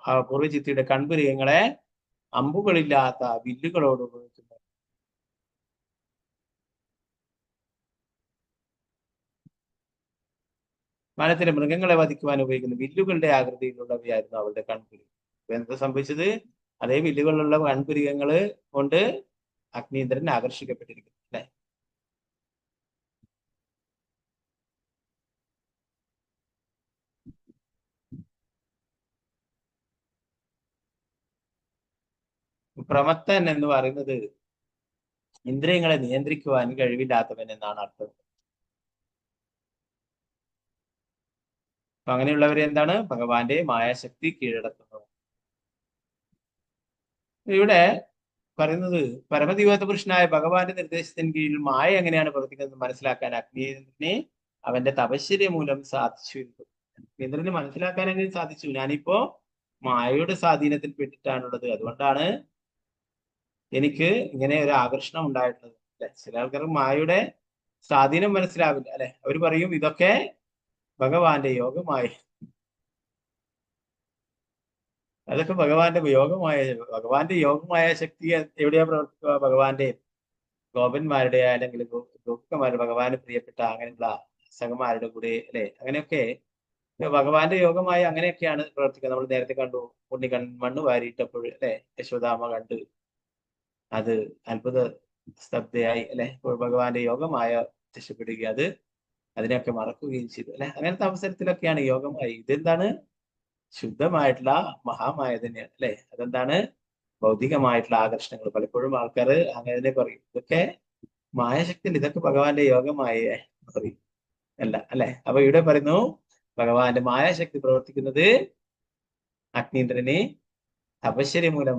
ആ പൂർവ്വചിത്തിയുടെ കൺപുരികങ്ങളെ അമ്പുകളില്ലാത്ത വില്ലുകളോട് ഉപയോഗിക്കുന്നു. വനത്തിലെ മൃഗങ്ങളെ വധിക്കുവാൻ ഉപയോഗിക്കുന്ന വില്ലുകളുടെ ആകൃതിയിലുള്ളവയായിരുന്നു അവളുടെ കൺപുരി. ഇപ്പൊ എന്താ സംഭവിച്ചത്? അതേ വില്ലുകളുള്ള കൺപുരികങ്ങള് കൊണ്ട് അഗ്നീന്ദ്രൻ ആകർഷിക്കപ്പെട്ടിരിക്കുന്നു അല്ലെ. പ്രമത്തൻ എന്ന് പറയുന്നത് ഇന്ദ്രിയങ്ങളെ നിയന്ത്രിക്കുവാൻ കഴിവില്ലാത്തവൻ എന്നാണ് അർത്ഥം. അപ്പൊ അങ്ങനെയുള്ളവരെ എന്താണ് ഭഗവാന്റെ മായാശക്തി കീഴടക്കുന്നത്. ഇവിടെ പറയുന്നത് പരമദൈവത്വപുരുഷനായ ഭഗവാന്റെ നിർദ്ദേശത്തിന് കീഴിൽ മായ എങ്ങനെയാണ് പ്രവർത്തിക്കുന്നത് മനസ്സിലാക്കാൻ അഗ്നീന്ദ്രനെ അവന്റെ തപശ്ചര്യ മൂലം സാധിച്ചു. അഗ്നീന്ദ്രന് മനസ്സിലാക്കാൻ എങ്ങനെ സാധിച്ചു? ഞാനിപ്പോ മായയുടെ സ്വാധീനത്തിൽ പെട്ടിട്ടാണുള്ളത്, അതുകൊണ്ടാണ് എനിക്ക് ഇങ്ങനെ ഒരു ആകർഷണം ഉണ്ടായിട്ടുള്ളത് അല്ലെ. ചില ആൾക്കാർക്ക് മായയുടെ സ്വാധീനം മനസ്സിലാവില്ല അല്ലെ. അവർ പറയും ഇതൊക്കെ ഭഗവാന്റെ യോഗമായ, അതൊക്കെ ഭഗവാന്റെ യോഗമായ ശക്തി എവിടെയാ പ്രവർത്തിക്കുക? ഭഗവാന്റെ ഗോപന്മാരുടെ അല്ലെങ്കിൽ ഗോപികമാരുടെ ഭഗവാന് പ്രിയപ്പെട്ട അങ്ങനെയുള്ള സഖമാരുടെ കൂടെ അല്ലെ. അങ്ങനെയൊക്കെ ഭഗവാന്റെ യോഗമായി അങ്ങനെയൊക്കെയാണ് പ്രവർത്തിക്കുക. നമ്മൾ നേരത്തെ കണ്ടു, ഉണ്ണിക്കൺ മണ്ണ് വാരിയിട്ടപ്പോൾ അല്ലെ യശോദാമ്മ കണ്ട് അത് അത്ഭുത സ്തബ്ധയായി അല്ലെ. ഇപ്പോൾ ഭഗവാന്റെ യോഗമായ രക്ഷപ്പെടുക, അതിനെയൊക്കെ മറക്കുകയും ചെയ്തു അല്ലെ. അങ്ങനത്തെ അവസരത്തിലൊക്കെയാണ് യോഗമായി. ഇതെന്താണ്? ശുദ്ധമായിട്ടുള്ള മഹാമായ തന്നെയാണ് അല്ലെ. അതെന്താണ്? ഭൗതികമായിട്ടുള്ള ആകർഷണങ്ങൾ. പലപ്പോഴും ആൾക്കാർ അങ്ങനെ പറയും, ഇതൊക്കെ മായാശക്തി, ഇതൊക്കെ ഭഗവാന്റെ യോഗമായ പറയും അല്ല അല്ലെ. അപ്പൊ ഇവിടെ പറയുന്നു ഭഗവാന്റെ മായാശക്തി പ്രവർത്തിക്കുന്നത് അഗ്നീന്ദ്രനെ തപശ്ചര്യ മൂലം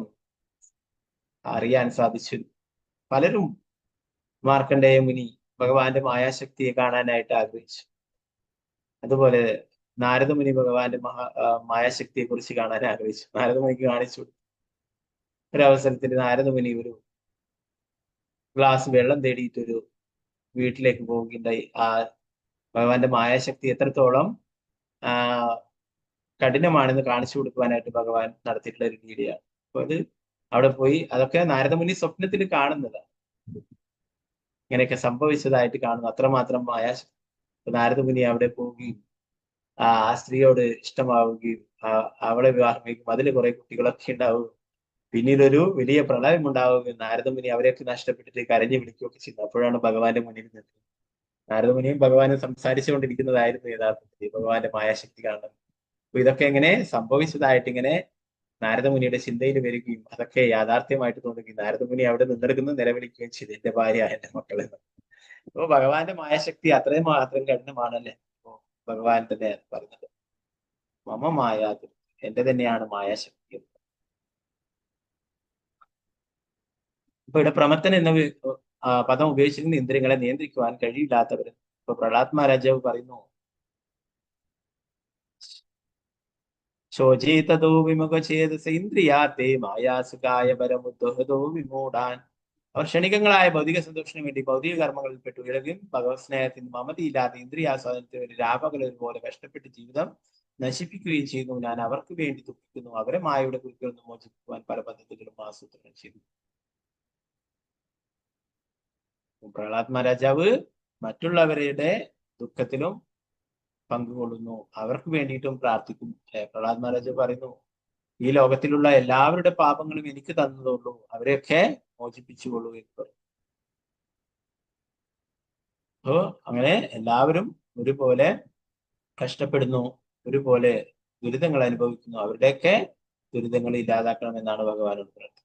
അറിയാൻ സാധിച്ചു. പലരും മാർക്കണ്ഡേയ മുനി ഭഗവാന്റെ മായാശക്തിയെ കാണാനായിട്ട് ആഗ്രഹിച്ചു. അതുപോലെ നാരദമുനി ഭഗവാന്റെ മായാശക്തിയെ കുറിച്ച് കാണാൻ ആഗ്രഹിച്ചു. നാരദമുനിക്ക് കാണിച്ചു. ഒരവസരത്തിൽ നാരദമുനി ഒരു ഗ്ലാസ് വെള്ളം തേടിയിട്ടൊരു വീട്ടിലേക്ക് പോവുകയുണ്ടായി. ആ ഭഗവാന്റെ മായാശക്തി എത്രത്തോളം കഠിനമാണെന്ന് കാണിച്ചു കൊടുക്കുവാനായിട്ട് ഭഗവാൻ നടത്തിയിട്ടുള്ള ഒരു ലീലയാണ്. അപ്പൊ അത് അവിടെ പോയി അതൊക്കെ നാരദമുനി സ്വപ്നത്തിൽ കാണുന്നതാണ്. ഇങ്ങനെയൊക്കെ സംഭവിച്ചതായിട്ട് കാണുന്നു. അത്രമാത്രം മായാശക്തി. നാരദമുനി അവിടെ പോവുകയും ആ സ്ത്രീയോട് ഇഷ്ടമാവുകയും അവളെ വിവാഹം കഴിക്കും. അതിൽ കുറെ കുട്ടികളൊക്കെ ഉണ്ടാവും. പിന്നീട് ഒരു വലിയ പ്രളയം ഉണ്ടാവുകയും നാരദമുനി അവരെയൊക്കെ നഷ്ടപ്പെട്ടിട്ട് കരഞ്ഞു വിളിക്കുകയൊക്കെ ചെയ്യുന്നു. അപ്പോഴാണ് ഭഗവാന്റെ മുന്നിൽ നിന്നത്. നാരദമുനിയും ഭഗവാനും സംസാരിച്ചുകൊണ്ടിരിക്കുന്നതായിരുന്നു യഥാർത്ഥത്തിൽ ഭഗവാന്റെ മായാശക്തി കാണുന്നത്. അപ്പൊ ഇതൊക്കെ എങ്ങനെ സംഭവിച്ചതായിട്ട് ഇങ്ങനെ നാരദമുനിയുടെ ചിന്തയിൽ വരികയും അതൊക്കെ യാഥാർത്ഥ്യമായിട്ട് തോന്നുകയും നാരദമുനി അവിടെ നിന്നെടുക്കുന്ന നിലവിളിക്കുകയും ചെയ്തു, എന്റെ ഭാര്യ, എന്റെ മക്കളെ. അപ്പൊ ഭഗവാന്റെ മായാശക്തി അത്രയും മാത്രം കഠിനമാണല്ലേ. അപ്പൊ ഭഗവാൻ തന്നെ പറഞ്ഞത് മമ മായ, എന്റെ തന്നെയാണ് മായാശക്തി. അപ്പൊ ഇവിടെ പ്രമത്തൻ എന്ന പദം ഉപയോഗിച്ചിരുന്ന ഇന്ദ്രിയങ്ങളെ നിയന്ത്രിക്കുവാൻ കഴിയില്ലാത്തവർ. ഇപ്പൊ പ്രഹ്ലാദ് മഹാരാജാവ് പറയുന്നു, ശോചിതോ വിമുഖചേതസ ഇന്ദ്രിയാത്തെ മായാസുഖായ പരമുദ്ദോഹതോ വിമൂഢാൻ. അവർ ക്ഷണികങ്ങളായ ഭൗതിക സന്തോഷത്തിന് വേണ്ടി ഭൗതിക കർമ്മങ്ങളിൽ പെട്ടു ഇളകും. ഭഗവത് സ്നേഹത്തിന് മമതിയില്ലാതെ ഇന്ദ്രിയാസ്വാദനത്തിന് വേണ്ടി രാപകലൊരു പോലെ കഷ്ടപ്പെട്ട് ജീവിതം നശിപ്പിക്കുകയും ചെയ്യുന്നു. ഞാൻ അവർക്ക് വേണ്ടി ദുഃഖിക്കുന്നു. അവരെ മായയുടെ കുരുക്കിൽ നിന്ന് മോചിപ്പിക്കുവാൻ പല പദ്ധതികളും ആസൂത്രണം ചെയ്തു. പ്രഹ്ലാദ് മഹാരാജാവ് മറ്റുള്ളവരുടെ ദുഃഖത്തിലും പങ്കുകൊള്ളുന്നു, അവർക്ക് വേണ്ടിയിട്ടും പ്രാർത്ഥിക്കും. പ്രഹ്ലാദ് മഹാരാജാവ് പറയുന്നു, ഈ ലോകത്തിലുള്ള എല്ലാവരുടെ പാപങ്ങളും എനിക്ക് തന്നതുള്ളൂ, അവരെയൊക്കെ മോചിപ്പിച്ചുകൊള്ളൂ എന്ന് പറയും. അപ്പോ അങ്ങനെ എല്ലാവരും ഒരുപോലെ കഷ്ടപ്പെടുന്നു, ഒരുപോലെ ദുരിതങ്ങൾ അനുഭവിക്കുന്നു, അവരുടെയൊക്കെ ദുരിതങ്ങൾ ഇല്ലാതാക്കണം എന്നാണ് ഭഗവാനോട് പറയുന്നത്.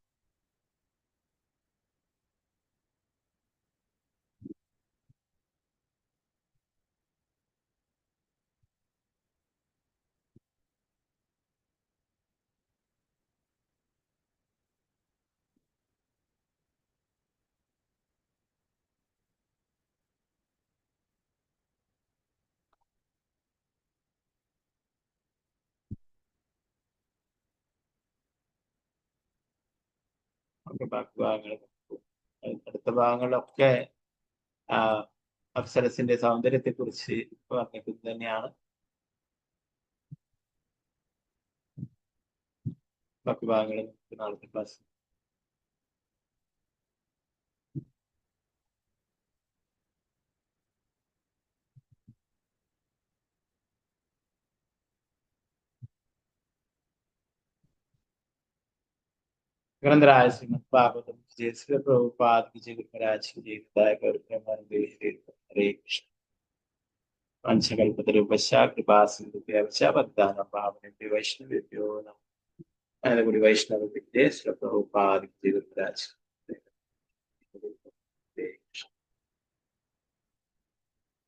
ബാക്കി ഭാഗങ്ങൾ, അടുത്ത ഭാഗങ്ങളിലൊക്കെ അപ്സരസിന്റെ സൗന്ദര്യത്തെ കുറിച്ച് പറഞ്ഞിട്ട് തന്നെയാണ്. ബാക്കി ഭാഗങ്ങൾ നാളത്തെ ക്ലാസ്. ग्रंथराज श्रीमद् भागवतम जय श्री प्रभुपाद की जय गुरुराज की जय हरे कृष्ण। पंचकल्पतरुभ्यश्च कृपा सिन्धुभ्यश्च पतितानां पावनेभ्यो वैष्णवेभ्यो नमः। गुरु वैष्णव जय श्री प्रभुपाद की जय गुरुराज।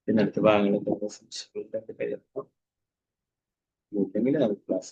ഇതിനടുത്ത ഭാഗങ്ങളിൽ സംശയങ്ങൾ ക്ലാസ്